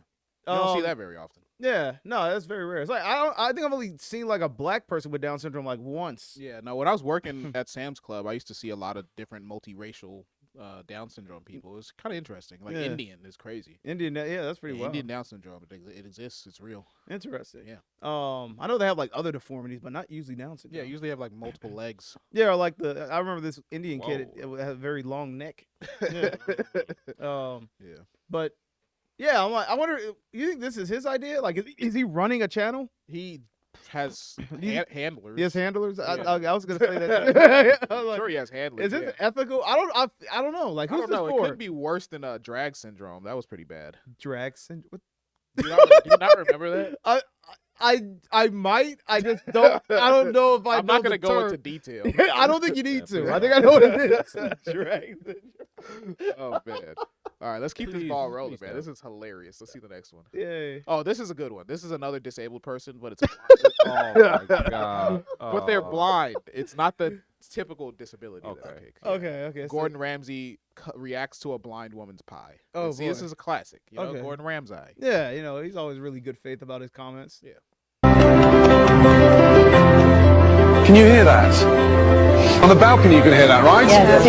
You don't see that very often. Yeah, no, that's very rare. It's like I think I've only seen like a black person with Down syndrome like once. Yeah, no. When I was working at Sam's Club, I used to see a lot of different multiracial Down syndrome people. It's kind of interesting. Like Indian is crazy. Indian, yeah, that's pretty wild. Indian Down syndrome, it exists. It's real. Interesting. Yeah. I know they have like other deformities, but not usually Down syndrome. Yeah, usually have like multiple legs. Yeah, or like I remember this Indian kid. It had a very long neck. Yeah. Yeah. But yeah, I'm like, I wonder. You think this is his idea? Like, is he running a channel? He has handlers. He has handlers. Yeah. I was gonna say that. I'm like, sure he has handlers. Is this ethical? I don't know. Like, who's I don't this know. for? It could be worse than drag syndrome. That was pretty bad. Drag syndrome. Do you not remember that? I might. I just don't. I don't know if I'm not gonna go into detail. I don't think you need to. I think I know what it is. Drag syndrome. Oh man. All right, let's keep this ball rolling, man. This is hilarious. Let's see the next one. Yay. Oh, this is a good one. This is another disabled person, but it's Oh my god. but they're blind. It's not the typical disability that I pick. Okay. Gordon Ramsay reacts to a blind woman's pie. Oh, see, this boy. is a classic. You know, Okay. Gordon Ramsay. Yeah, he's always really good faith about his comments. Yeah. Can you hear that? On the balcony you can hear that, right? Yes.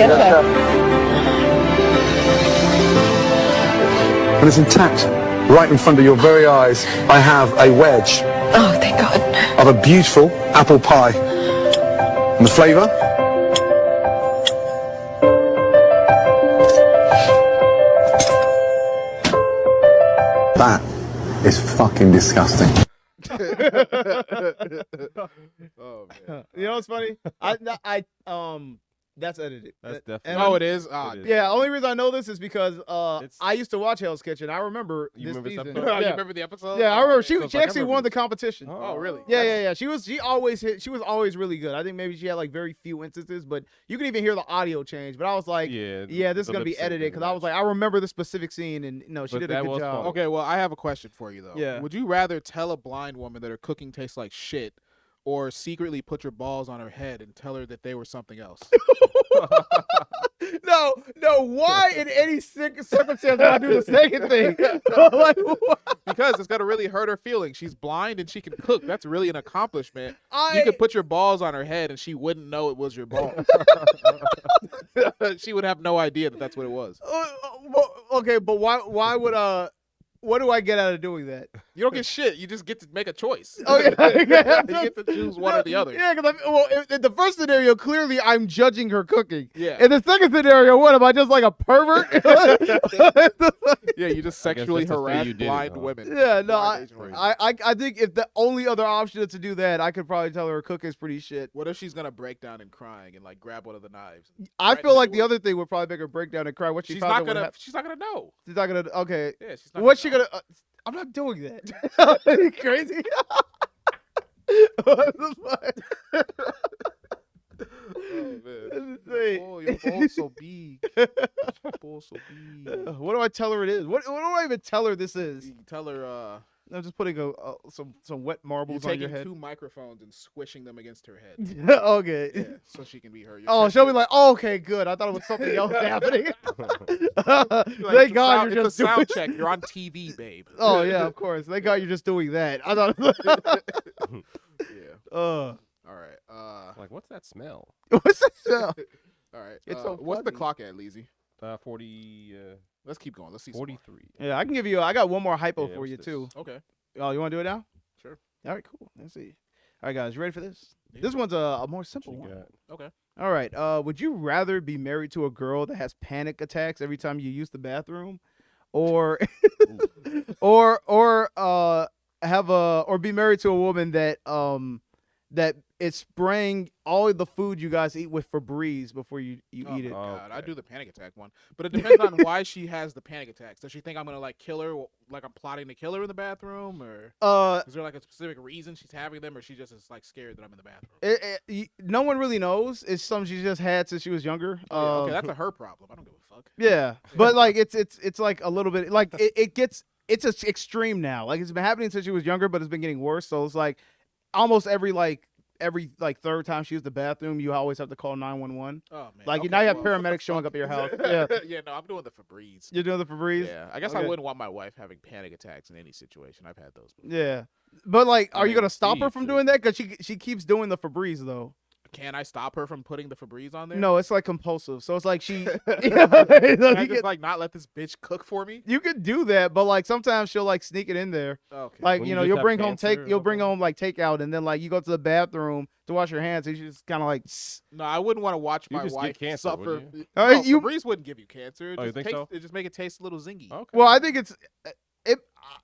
When it's intact, right in front of your very eyes, I have a wedge. Oh, thank God. Of a beautiful apple pie. And the flavour? That is fucking disgusting. Oh man. You know what's funny? That's edited. That's And definitely. Oh, it is. Yeah, only reason I know this is because I used to watch Hell's Kitchen. I remember You this remember this season. episode? You Yeah. remember the episode? Yeah, I remember. She So it's actually like I won remember the competition. Oh, really? Yeah. She was always really good. I think maybe she had like very few instances, but you can even hear the audio change. But I was like, Yeah, this is the gonna be lip sync edited because didn't I was like, I remember the specific scene, and she But did a that good was job. funny. Okay, well, I have a question for you though. Yeah. Would you rather tell a blind woman that her cooking tastes like shit, or secretly put your balls on her head and tell her that they were something else? No. Why in any circumstance would I do the second thing? Like, what? Because it's gonna really hurt her feelings. She's blind and she can cook. That's really an accomplishment. You could put your balls on her head and she wouldn't know it was your balls. She would have no idea that that's what it was. Okay, but why would what do I get out of doing that? You don't get shit. You just get to make a choice. Oh, yeah. You get to choose one or the other. Yeah, because in the first scenario, clearly I'm judging her cooking. Yeah. In the second scenario, what am I just like a pervert? Yeah, you just sexually that's the thing harass you did, blind huh? women. Yeah, no, Blind Asian women. I think if the only other option is to do that, I could probably tell her cooking's pretty shit. What if she's gonna break down and crying and like grab one of the knives? I feel like the other thing would probably make her break down and cry. What she She's found not out would gonna. hap- She's not gonna know. She's not gonna. Okay. Yeah, she's not. What's she gonna? I'm not doing that. Are you crazy? What the fuck? Oh man. Say- Oh, your balls so big. Your balls so big. What do I tell her it is? What do I even tell her this is? You tell her. I'm just putting some wet You're marbles on your taking head. 2 microphones and squishing them against her head. Okay. Yeah, so she can be heard. Oh, she'll be like, oh, okay, good. I thought it was something else happening. Thank God you're it's just a sound doing. check. You're on TV, babe. Oh yeah, of course. Thank God you're just doing that. I thought. Yeah. Uh, All right. Like, what's that smell? what's that sound? All right. It's so what's the funny. clock at, Leezy? 40. Let's keep going. Let's see. some more. 43. Yeah, I can give you. I got one more hypo Yeah, for what's you this? too. Okay. Oh, you want to do it now? Sure. All right, cool. Let's see. All right, guys, you ready for this? This one's a more simple You one. got- Okay. All right. Would you rather be married to a girl that has panic attacks every time you use the bathroom, or or be married to a woman that that is spraying all of the food you guys eat with Febreze before you Oh eat it? my God, I Okay. do the panic attack one, but it depends on why she has the panic attacks. Does she think I'm gonna like kill her, like I'm plotting to kill her in the bathroom, or is there like a specific reason she's having them, or she just is like scared that I'm in the bathroom? No one really knows. It's something she just had since she was younger. Oh, yeah, okay, that's a her problem. I don't give a fuck. Yeah, but like it's like a little bit like it's extreme now. Like it's been happening since she was younger, but it's been getting worse. So it's like almost every like every like third time she used the bathroom, you always have to call 911. Oh man. Like Okay, now you have well, what the paramedics showing fuck? up at your house. Yeah. Yeah, no, I'm doing the Febreze. You're doing the Febreze? Yeah, I guess I Okay. wouldn't want my wife having panic attacks in any situation. I've had those before. Yeah. But like, I are you mean, gonna stop her Steve, from too. doing that? Because she keeps doing the Febreze though. Can I stop her from putting the Febreze on there? No, it's like compulsive. So it's like she. Can I just like not let this bitch cook for me? You could do that, but like sometimes she'll like sneak it in there. Okay. Like When you you know, just you'll have bring home cancer or you'll bring home like takeout, and then like you go to the bathroom to wash your hands, and you just kind of like. No, I wouldn't want to watch You my just get wife cancer, suffer. wouldn't you? No, You- Febreze wouldn't give you cancer. It Oh, you just think tastes- so? It just make it taste a little zingy. Okay. Well, I think it's.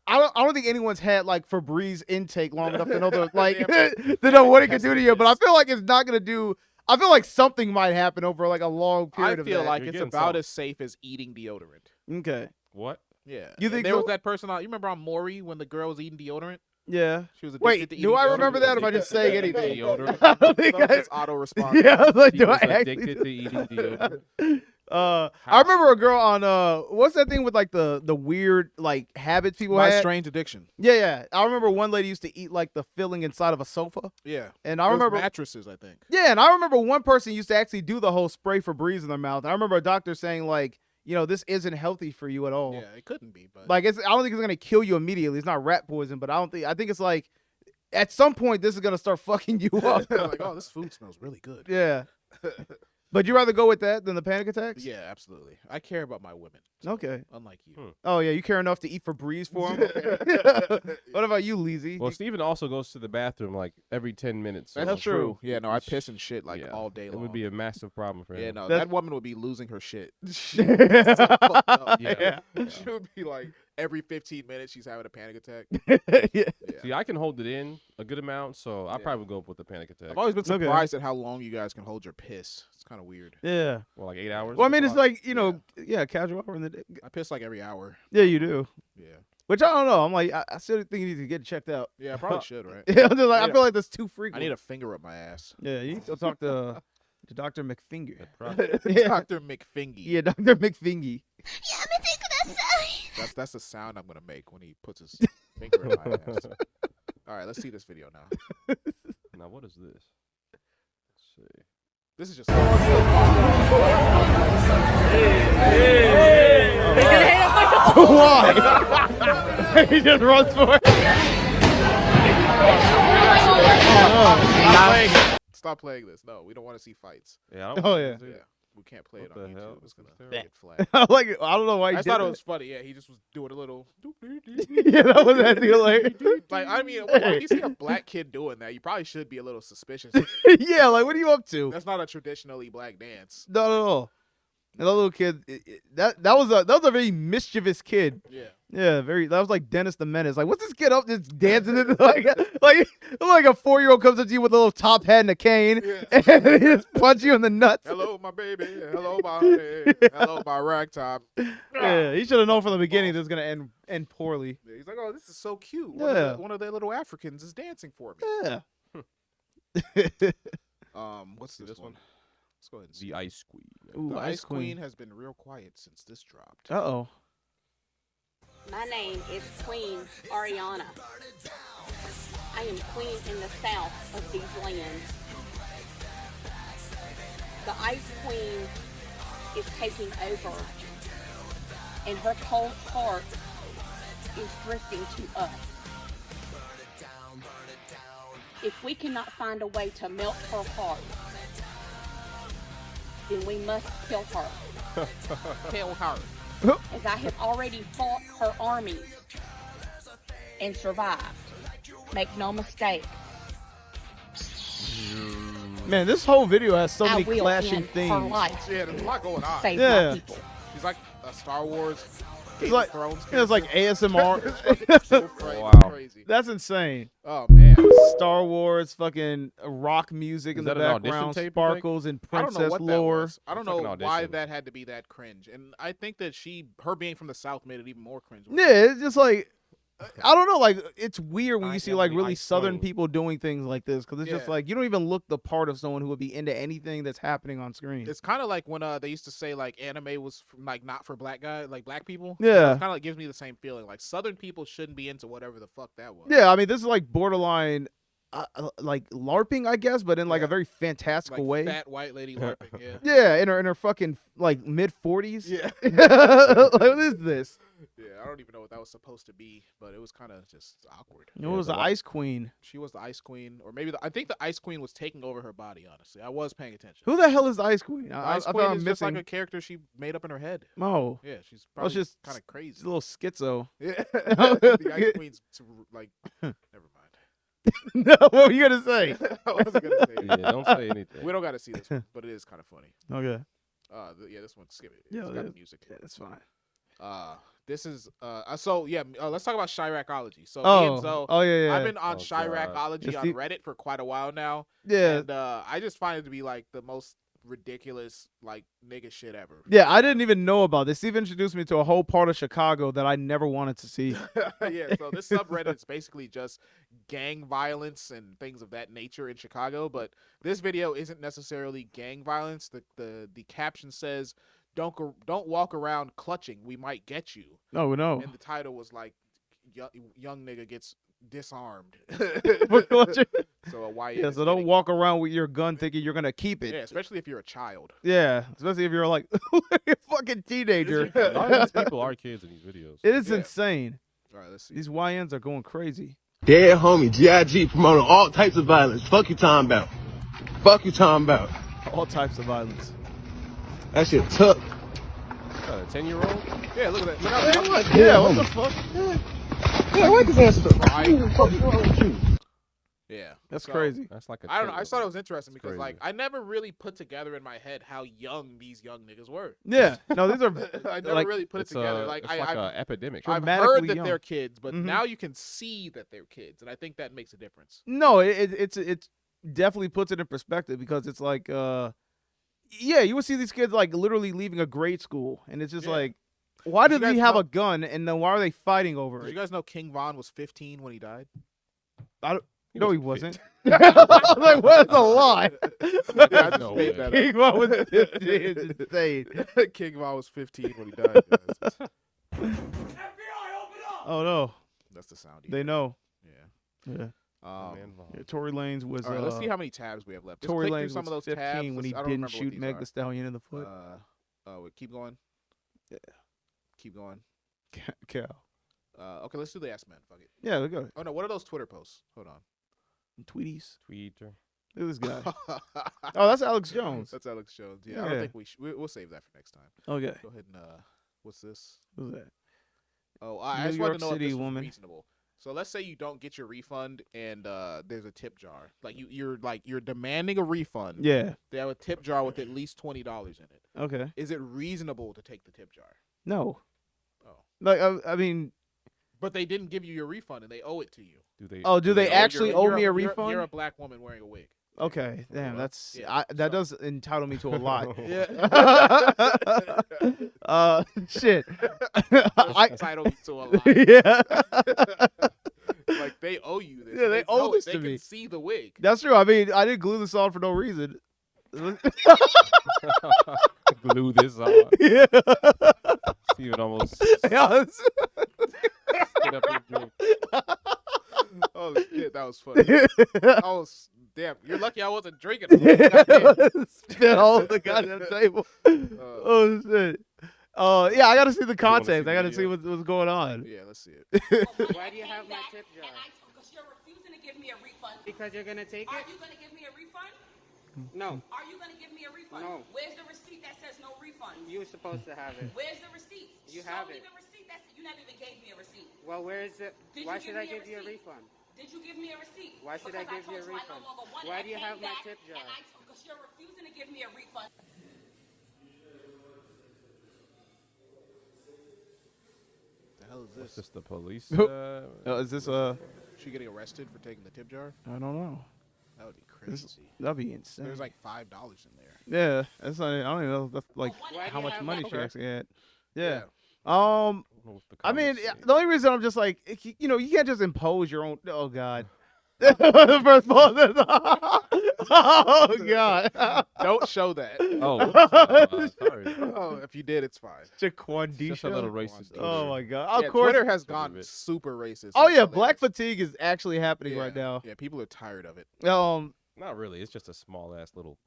I don't think anyone's had like Febreze intake long enough to know the like to know what it can do to you. But I feel like it's not gonna do. I feel like something might happen over like a long I period of feel that. like You're it's getting about some. as safe as eating deodorant. Okay. What? Yeah. You And think there so? was that person on? You remember on Maury when the girl was eating deodorant? Yeah. She was addicted Wait, to do eating I deodorant? remember that, or am I just saying anything? Deodorant. I don't think Some of I- it's auto response. Yeah, I was like, He do was I actually? addicted to eating deodorant. I remember a girl on what's that thing with like the weird like habits people My had? strange addiction. Yeah. I remember one lady used to eat like the filling inside of a sofa. Yeah. And I It was remember mattresses, I think. Yeah, and I remember one person used to actually do the whole spray Febreze in their mouth. I remember a doctor saying like, you know, this isn't healthy for you at all. Yeah, it couldn't be, but Like I don't think it's gonna kill you immediately. It's not rat poison, but I think it's like at some point this is gonna start fucking you up. like, oh, this food smells really good. Yeah. But you rather go with that than the panic attacks? Yeah, absolutely. I care about my women. Okay. Unlike you. Oh yeah, you care enough to eat Febreze for them. What about you, Leezy? Well, Steven also goes to the bathroom like every 10 minutes. so That's true. Yeah, no, I piss and shit like yeah, all day long. It would be a massive problem for him. Yeah, no, That's- that woman would be losing her shit. She would be so fucked up. Yeah. She would be like every 15 minutes she's having a panic attack. Yeah. See, I can hold it in a good amount, so I probably would go with the panic attack. I've always been Okay. surprised at how long you guys can hold your piss. It's kind of weird. Yeah. Well, like 8 hours. Well, I mean, it's That's a lot. like, you know, yeah, casual hour in the day. I piss like every hour. Yeah, you do. Yeah. Which I don't know. I'm like, I still think you need to get checked out. Yeah, I probably should, right? Yeah, I'm just like, I Yeah. feel like that's too I frequent. need a finger up my ass. Yeah, you need to talk to Dr. McFinger. Dr. McFingy. Yeah, Dr. McFingy. That's the sound I'm gonna make when he puts his finger in my ass. All right, let's see this video now. Now, what is this? Let's see. This is just. Why? He just runs for it. Stop playing this. No, we don't want to see fights. Yeah. Oh, yeah. Yeah, we can't play it What on the hell? YouTube. It's gonna This is get flagged. I like it. I don't know why he I did thought it that. was funny. Yeah, he just was doing a little. Yeah, that was actually hilarious. Like, I mean, when you see a black kid doing that, you probably should be a little suspicious. Yeah, like, what are you up to? That's not a traditionally black dance. Not at all. And that little kid, that was a very mischievous kid. Yeah. Yeah, that was like Dennis the Menace. Like, what's this kid up just dancing in like a 4-year-old comes up to you with a little top hat and a cane and he just punch you in the nuts. Hello, my baby. Hello, my honey. Hello, my ragtop. Yeah, he should have known from the beginning this was gonna end poorly. He's like, oh, this is so cute. Yeah. One of their little Africans is dancing for me. Yeah. What's this one? Let's go ahead and see. The Ice Queen. Ooh, The Ice Ice Queen Queen. has been real quiet since this dropped. Uh-oh. My name is Queen Ariana. I am queen in the south of these lands. The Ice Queen is taking over, and her cold heart is drifting to us. If we cannot find a way to melt her heart, then we must kill her. Kill her. As I have already fought her armies and survived. Make no mistake, Man, this whole video has so I many will clashing end her themes. life. Yeah, there's a lot going on. Save Yeah. my people. He's like a Star Wars. It's Game like of Thrones it's like ASMR. Wow. Crazy. That's insane. Oh man. Star Wars, fucking rock music in Is the that an audition background, tape, you think? sparkles and I don't know princess what that lore. was. I don't It's like know an why audition. that had to be that cringe, and I think that her being from the South made it even more cringe. Yeah, it's just like I don't know, like it's weird when I you see am like the really Ice Southern Queen. people doing things like this because it's just Yeah. like you don't even look the part of someone who would be into anything that's happening on screen. It's kind of like when they used to say like anime was like not for black people. Yeah. It kind of like gives me the same feeling. Like Southern people shouldn't be into whatever the fuck that was. Yeah, I mean this is like borderline like LARPing, I guess, but in like a very fantastical way. Fat white lady LARPing. Yeah. Yeah, in her fucking like mid-40s. Yeah. Like, what is this? Yeah, I don't even know what that was supposed to be, but it was kind of just awkward. It was the Ice Queen. She was the Ice Queen, or maybe I think the Ice Queen was taking over her body. Honestly, I was paying attention. Who the hell is the Ice Queen? The I Ice thought Queen I'm is just like missing. a character she made up in her head. Oh. Yeah, she's I was probably just kind of crazy. She's a little schizo. Yeah, the Ice Queen's like. Never mind. No, what were you gonna say? I wasn't gonna say. Yeah, don't say anything. We don't got to see this one, but it is kind of funny. Okay. Yeah, this one, skip it. Yeah, It's got yeah, music. yeah, that's fine. This is so yeah. Let's talk about Chiracology. So Oh. me and Zoe, Oh, yeah, yeah. I've been on Oh, Chiracology God. on Reddit for quite a while now. Yeah. and I just find it to be like the most ridiculous like nigga shit ever. Yeah, I didn't even know about this. Steve introduced me to a whole part of Chicago that I never wanted to see. Yeah, so this subreddit is basically just gang violence and things of that nature in Chicago, but this video isn't necessarily gang violence. The caption says, don't walk around clutching, we might get you. Oh, no. And the title was like, young nigga gets disarmed. So a YN. Yeah, is so don't getting- walk around with your gun thinking you're gonna keep it. Yeah, especially if you're a child. Yeah, especially if you're like a fucking teenager. A lot of these people are kids in these videos. It is Yeah. insane. All right, let's see. These YNs are going crazy. Dead homie, GIG promoting all types of violence. Fuck you talking about. Fuck you talking about. All types of violence. That shit took. A 10-year-old? Yeah, look at that. Look how Yeah, what the fuck? Yeah, what this answer? Yeah, That's so, crazy. That's like a I don't know. I 10-year-old. thought it was interesting because crazy. like I never really put together in my head how young these young niggas were. Yeah, no, these are I never like really put it It's together. a, Like it's I, like I've, a epidemic. I've dramatically heard that young. they're kids, but Mhm. now you can see that they're kids, and I think that makes a difference. no, it's definitely puts it in perspective because it's like yeah, you would see these kids like literally leaving a grade school, and it's just Yeah. like, why Did you does he guys have know- a gun, and then why are they fighting over Did it? you guys know King Von was 15 when he died? No, he wasn't. I was like, what's a lie? I just No made way. that up. King Von was 15. It's insane. King Von was 15 when he died. Guys. Oh no, That's the sound. they know. Yeah. Yeah. Man, Yeah, Tory Lanez was. All right, let's see how many tabs we have left. Just Tory click through Lanez some was of those 15 tabs. when he I don't didn't remember what shoot these Meg are. the Stallion in the foot. Keep going. Yeah. Keep going. Cal. Okay, let's do the Ask Man. Fuck it. Yeah, look at it. Oh no, what are those Twitter posts? Hold on. Tweeties. Tweeter. Look at this guy. Oh, that's Alex Jones. That's Alex Jones. Yeah, I Yeah. don't think we'll save that for next time. Okay. Go ahead and what's this? Who's that? Oh, I New just wanted York to know City if this was woman. reasonable. So let's say you don't get your refund and there's a tip jar. Like you're demanding a refund. Yeah. They have a tip jar with at least $20 in it. Okay. Is it reasonable to take the tip jar? No. Oh. Like I mean, But they didn't give you your refund and they owe it to you. do they actually owe me a refund? You're a black woman wearing a wig. Okay, damn, that's Yeah, that does entitle me to a lot. Yeah. Shit. Entitle me to a lot. Yeah. Like they owe you this. Yeah, they owe know this it. to They me. can see the wig. That's true. I mean, I didn't glue this on for no reason. Glue this on. Yeah. Steven almost Yeah. spit up his drink. Oh shit, that was funny. Damn, you're lucky I wasn't drinking. Goddamn. Spit all over the goddamn table. Oh shit. Yeah, I gotta see the context. I gotta see what's going on. Yeah, let's see it. Why do you have my tip jar? Because you're refusing to give me a refund. Because you're gonna take Are it? you going to give me a refund? No. Are you going to give me a refund? No. Where's the receipt that says no refund? You were supposed to have it. Where's the receipt? You Show have me it. the receipt. You never even gave me a receipt. Well, where is it? Did Why you should give I me a give you a receipt? refund? Did you give me a receipt? Why should I Because give you a told I refund? no longer want it. Why I do you came have my back tip jar? Because you're refusing to give me a refund. The hell is What's this? this, the police? Is this She getting arrested for taking the tip jar? I don't know. That would be crazy. That'd be insane. There's like $5 in there. Yeah, that's not. I don't even know. If that's like Why do how you much have money my she jar? actually had. Yeah. Yeah. I mean, the only reason I'm just like, you know, you can't just impose your own. Oh God. The first ball. Oh God! Don't show that. Oh, sorry. Oh, if you did, it's fine. Jaquandisha. Just a little racist. Oh Twitter. my God! Yeah, Of course. Twitter has Some of gone it. super racist. Oh It's yeah, black hilarious. fatigue is actually happening Yeah, right now. Yeah, people are tired of it. Not really. It's just a small ass little.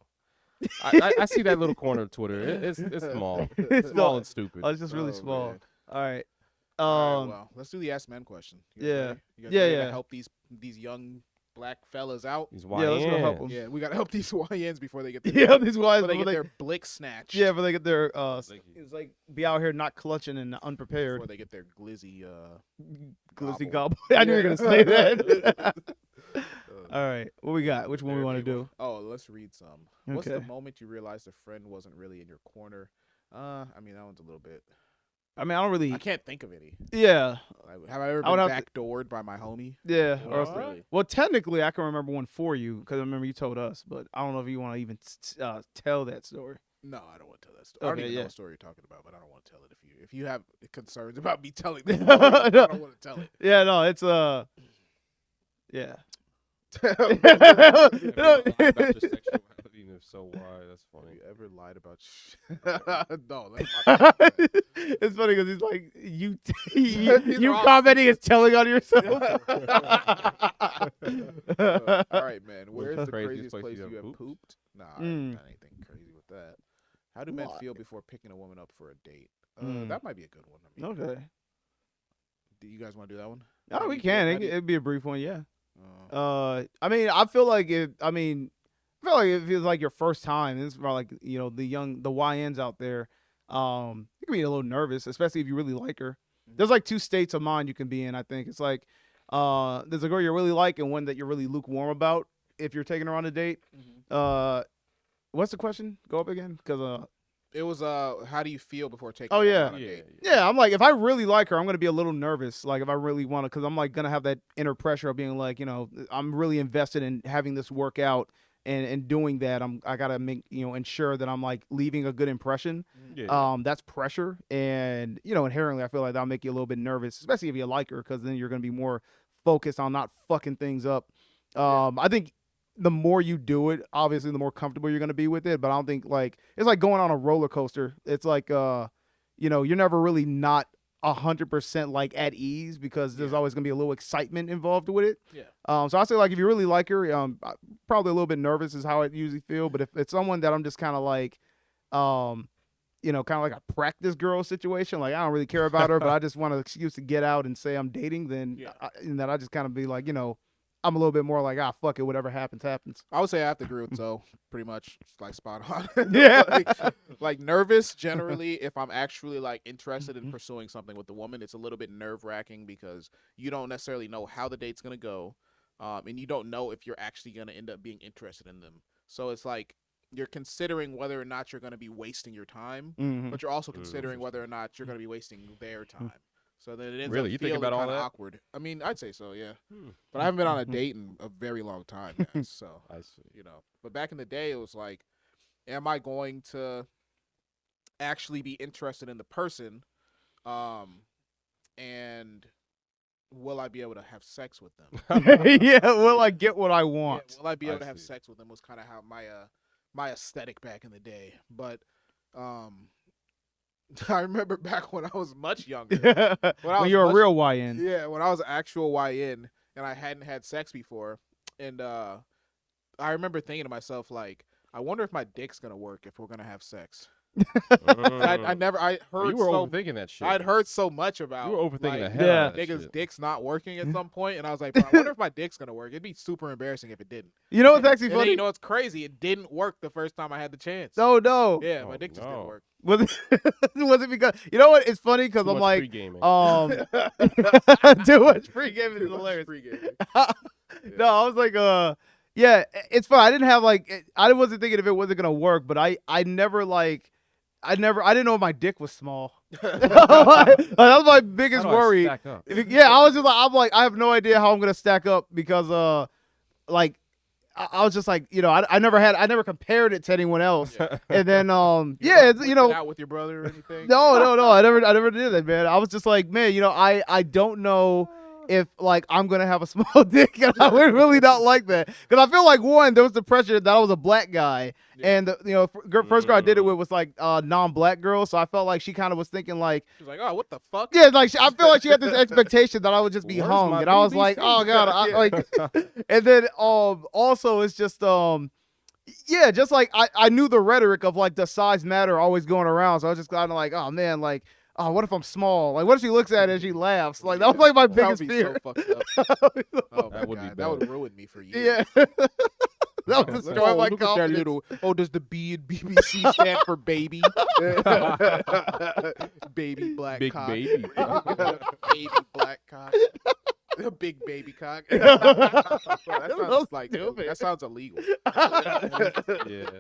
I see that little corner of Twitter. It's small. It's small and stupid. Oh, it's just really Oh, small. man. All right. All right, well, let's do the Ask Men question. You guys yeah. ready? You guys Yeah, ready yeah. to help these young black fellas out? These Yeah, let's go help them. Yeah, we gotta help these YNs before they get their, Yeah, these YNs before they before get they- their blick snatched. Yeah, but they get their it's like be out here not clutching and unprepared. Before they get their glizzy Glizzy gobble. I knew you were gonna say that. All right, what we got? Which one we want to do? Oh, let's read some. What's the Okay. moment you realized a friend wasn't really in your corner? I mean that one's a little bit. I mean, I don't really. I can't think of any. Yeah. Like, have I ever I would been have to- backdoored by my homie? Yeah. Not really. Well, technically, I can remember one for you because I remember you told us, but I don't know if you want to even tell that story. No, I don't want to tell that story. I don't Okay, even know yeah. what story you're talking about, but I don't want to tell it. If you have concerns about me telling the story, I don't want to tell it. Yeah, no, it's yeah. If so, why? That's funny. Have you ever lied about? No, that's not. It's funny because he's like you. These You are all commenting is telling on yourself. All right, man. Where's the Craziest craziest place you have pooped? pooped? Nah, I Mm. ain't done anything crazy with that. How do men What? feel before picking a woman up for a date? Mm. That might be a good one. I mean, Okay. do you guys want to do that one? Oh, How we do you feel? can. How do you- It'd be a brief one, yeah. I mean, I feel like it. I mean, I feel like if it's like your first time, this is for like the YNs out there. You can be a little nervous, especially if you really like her. There's like two states of mind you can be in. I think it's like there's a girl you really like and one that you're really lukewarm about. If you're taking her on a date, what's the question? Go up again, because It was how do you feel before taking? Oh a woman yeah. on a date? Yeah, I'm like, if I really like her, I'm gonna be a little nervous. Like if I really want to, because I'm like gonna have that inner pressure of being like, I'm really invested in having this work out, and doing that, I gotta make ensure that I'm like leaving a good impression. Yeah. That's pressure, and inherently, I feel like that'll make you a little bit nervous, especially if you like her, because then you're gonna be more focused on not fucking things up. I think the more you do it, obviously, the more comfortable you're gonna be with it. But I don't think it's like going on a roller coaster. It's like you're never really not 100% like at ease because there's always gonna be a little excitement involved with it. Yeah. So I say like if you really like her, probably a little bit nervous is how I usually feel. But if it's someone that I'm just kind of like, kind of like a practice girl situation, like I don't really care about her, but I just want an excuse to get out and say I'm dating, then I just kind of be like, I'm a little bit more like, fuck it, whatever happens, happens. I would say I have to agree with Zoe. Pretty much, it's like spot on. Yeah. like nervous generally. If I'm actually like interested in pursuing something with the woman, it's a little bit nerve wracking because you don't necessarily know how the date's gonna go, and you don't know if you're actually gonna end up being interested in them. So it's like you're considering whether or not you're gonna be wasting your time, Mhm. but you're also considering whether or not you're gonna be wasting their time. So then it ends Really? up You think feeling about all kind of that? awkward. I mean, I'd say so, yeah. But I haven't been on a date in a very long time, guys. So I see. But back in the day, it was like, am I going to actually be interested in the person, and will I be able to have sex with them? Yeah, will I get what I want? Yeah, will I be able to have see. sex with them? Was kind of how my aesthetic back in the day. But I remember back when I was much younger. I When was you're a much- real YN. Yeah, when I was an actual YN and I hadn't had sex before, and I remember thinking to myself like, I wonder if my dick's gonna work if we're gonna have sex. I heard You were so, overthinking that shit. I'd heard so much about You were overthinking the like, hell out of that niggas' shit. dicks not working at some point, and I was like, bro, I wonder if my dick's gonna work. It'd be super embarrassing if it didn't. You know what's actually And then, funny? you know what's crazy? It didn't work the first time I had the chance. Oh no. Yeah, my dick just didn't work. Was it, was it because you know what? It's funny because Too I'm much like, pre-gaming. too much pre-gaming is hilarious. No, I was like, yeah, it's fun. I didn't have like, I wasn't thinking if it wasn't gonna work, but I never I didn't know my dick was small. That was my biggest How do I worry. stack up? Yeah, I was just like, I have no idea how I'm gonna stack up because like. I was just like, I never compared it to anyone else. And then, it's, out with your brother or anything? no, I never did that, man. I was just like, man, I don't know if like I'm gonna have a small dick, and I would really not like that because I feel like one, there was the pressure that I was a black guy, and the, first girl I did it with was like non-black girl, so I felt like she kind of was thinking like, She's like, oh, what the fuck? yeah, like I feel like she had this expectation that I would just be Where's hung, my and I was like, BBC? oh god, like, and then also it's just yeah, just like I knew the rhetoric of like the size matter always going around, so I was just kind of like, oh man, like, oh, what if I'm small? Like, what if she looks at it and she laughs? Like, that was like my That biggest would be fear. so fucked up. Oh my That would be God, bad. that would ruin me for years. Yeah. That would destroy my look at that confidence. little. Oh, does the B in BBC stand for baby? Baby black Big cock. baby. Baby black cock. A big baby cock. That sounds illegal. Yeah.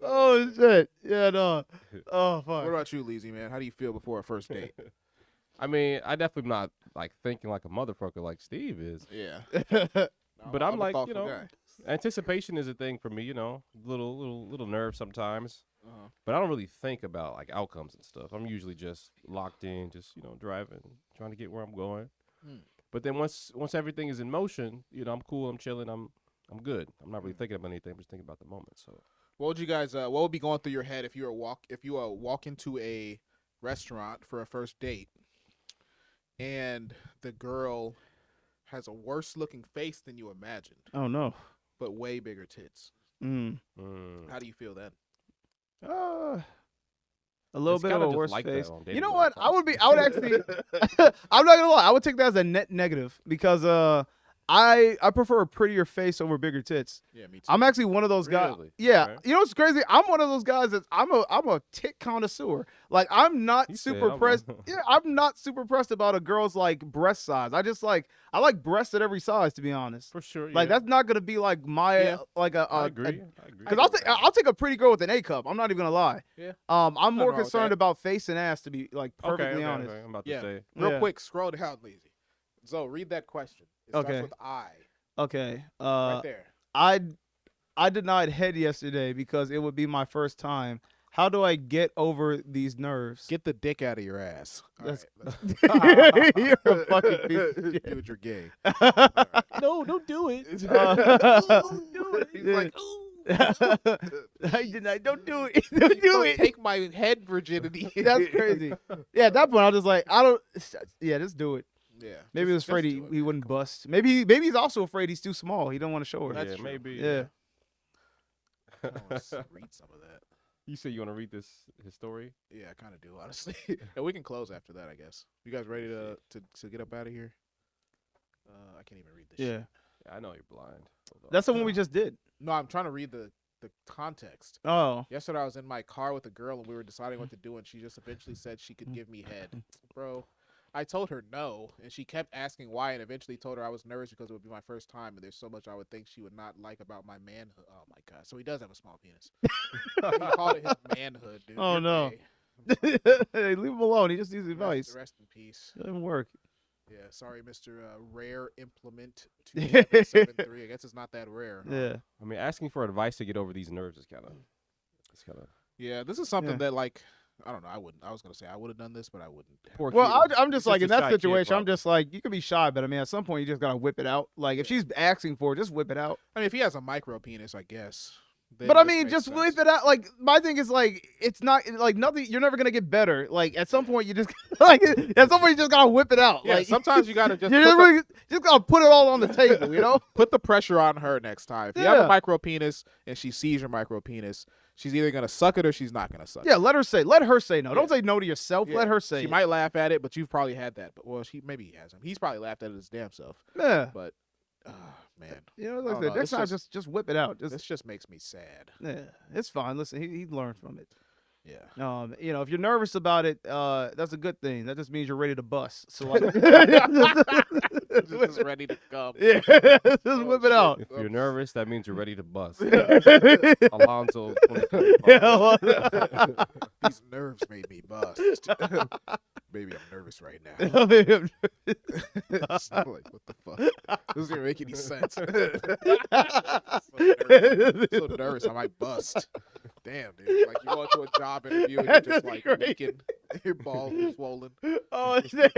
Oh shit. Yeah, no. Oh fuck. What about you, Leezy, man? How do you feel before a first date? I mean, I definitely not like thinking like a motherfucker like Steve is. Yeah. But I'm a like, thoughtful guy. anticipation is a thing for me, little nerve sometimes. But I don't really think about like outcomes and stuff. I'm usually just locked in, just driving, trying to get where I'm going. But then once everything is in motion, I'm cool, I'm chilling, I'm good. I'm not really thinking about anything, I'm just thinking about the moment. So What would you guys? What would be going through your head if you walk into a restaurant for a first date, and the girl has a worse looking face than you imagined, Oh no. but way bigger tits? How do you feel then? A little It's bit of kinda a just worse like that face. on You dating know what? I would websites. actually. I'm not gonna lie. I would take that as a net negative because I prefer a prettier face over bigger tits. Yeah, me too. I'm actually one of those guys. Really? Yeah, Okay. you know what's crazy? I'm one of those guys that I'm a tit connoisseur. Like I'm not You said super I'm pressed. a- Yeah, I'm not super pressed about a girl's like breast size. I like breasts at every size, to be honest. For sure. Like yeah. that's not gonna be like my Yeah. like a. I agree. Because I'll take a pretty girl with an A cup. I'm not even gonna lie. Yeah. I'm more wrong with concerned that. about face and ass, to be like perfectly honest. I'm about Yeah. to say. Real Yeah. quick, scroll down, Leezy. So read that question. It starts Okay. with I. Okay. Right there. I denied head yesterday because it would be my first time. How do I get over these nerves? Get the dick out of your ass. All That's- right, You're a fucking piece of shit. Dude, you're gay. No, don't do it. He's like, Don't do it. Don't do it. take my head virginity. That's crazy. Yeah, at that point, I was just like, yeah, just do it. Yeah. Maybe he was just afraid do it. he wouldn't bust. Maybe he's also afraid he's too small. He don't want to show her. That's Yeah, true. maybe. Yeah. I wanna read some of that. You say you want to read his story? Yeah, I kind of do, honestly. And we can close after that, I guess. You guys ready to get up out of here? I can't even read this shit. Yeah. I know you're blind. Hold on. That's the one we just did. No, I'm trying to read the context. Oh. Yesterday I was in my car with a girl and we were deciding what to do, and she just eventually said she could give me head. Bro, I told her no, and she kept asking why, and eventually told her I was nervous because it would be my first time, and there's so much I would think she would not like about my manhood. Oh my god! So he does have a small penis. He called it his manhood, dude. Oh, You're no. gay. Hey, leave him alone. He just needs advice. Rest in peace. It doesn't work. Yeah, sorry, Mr. Rare Implement 273. I guess it's not that rare. Huh? Yeah. I mean, asking for advice to get over these nerves is kind of. Yeah, this is something Yeah. that, like, I don't know. I wouldn't. I was gonna say I would have done this, but I wouldn't. Poor Well, kid. I'm just He's like such in a that shy kid, situation. I'm probably. just like you can be shy, but I mean, at some point you just gotta whip it out. Like if she's asking for it, just whip it out. I mean, if he has a micro penis, I guess. then But I this mean, makes just sense. whip it out. Like my thing is like it's not like nothing. You're never gonna get better. Like at some point you just like at some point you just gotta whip it out. Yeah, like sometimes you gotta just you just gotta put it all on the table. You know. put the pressure on her next time. If you have Yeah. a micro penis and she sees your micro penis, she's either gonna suck it or she's not gonna suck it. Yeah, let her say no. Don't say no to yourself. Yeah. Let her say She it. might laugh at it, but you've probably had that. But maybe he hasn't. He's probably laughed at it his damn self. Yeah. But man, You know, I like don't that. know. Next This time, just whip it out. this just makes me sad. Yeah, it's fine. Listen, he learned from it. Yeah. You know, if you're nervous about it, that's a good thing. That just means you're ready to bust. So like, Just ready to come. yeah, just whip it out. If you're nervous, that means you're ready to bust. Alonzo. 2025. These nerves made me bust. Maybe I'm nervous right now. It's like, what the fuck? This doesn't make any sense. So nervous, I might bust. Damn, dude. Like you go into a job interview and you're just like Great. naked, your balls are swollen. Oh, shit.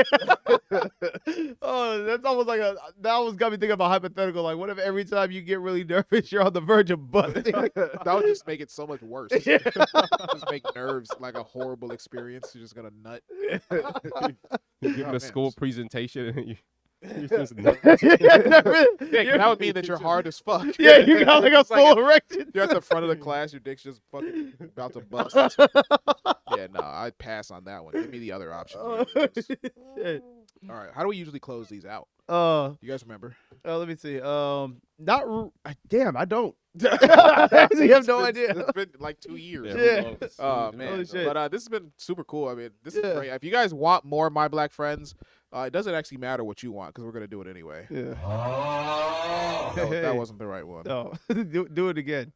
Oh, Yo, that's almost like that almost got me thinking about hypothetical. Like, what if every time you get really nervous, you're on the verge of busting? That would just make it so much worse. Just make nerves like a horrible experience. You're just gonna nut. You're giving a school presentation and you're just that would mean that you're hard as fuck. Yeah, you got like a It's full erection. You're at the front of the class, your dick's just fucking about to bust. Yeah, no, I'd pass on that one. Give me the other option. Shit. All right, how do we usually close these out? You guys remember? Let me see. Damn, I don't. I actually have no idea. It's been like 2 years. Yeah. Oh man. Holy shit. But this has been super cool. I mean, this is great. If you guys want more My Black Friends, it doesn't actually matter what you want because we're gonna do it anyway. Yeah. That wasn't the right one. No, do it again.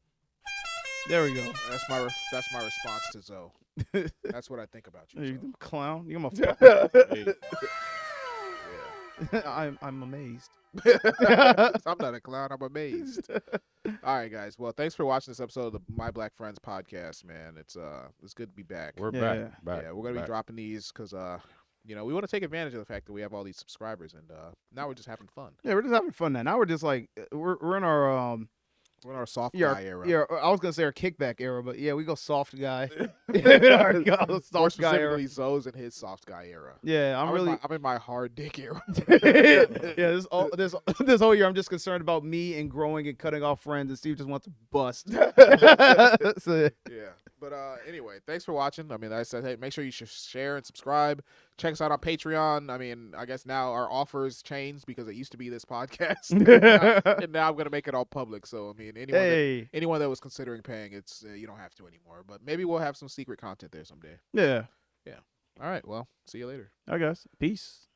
There we go. That's my response to Zoe. That's what I think about you. You Zoe. clown. You're my. I'm amazed. I'm not a clown. I'm amazed. All right, guys. Well, thanks for watching this episode of the My Black Friends podcast, man. It's good to be back. We're back. back. Yeah, we're gonna be dropping these because we want to take advantage of the fact that we have all these subscribers, and now we're just having fun. Yeah, we're just having fun now. Now we're just like we're in our We're in our soft guy era. Yeah, I was gonna say our kickback era, but yeah, we go soft guy. More Soft guy era. specifically, Zoe's in his soft guy era. Yeah, I'm in my hard dick era. Yeah, this whole year I'm just concerned about me and growing and cutting off friends, and Steve just wants to bust. So, yeah, but anyway, thanks for watching. I mean, I said, hey, make sure you share and subscribe. Check us out on Patreon. I mean, I guess now our offers changed because it used to be this podcast, and now I'm gonna make it all public. So I mean, anyone that was considering paying, it's you don't have to anymore. But maybe we'll have some secret content there someday. yeah. Yeah. All right. Well, see you later. All right, guys. Peace.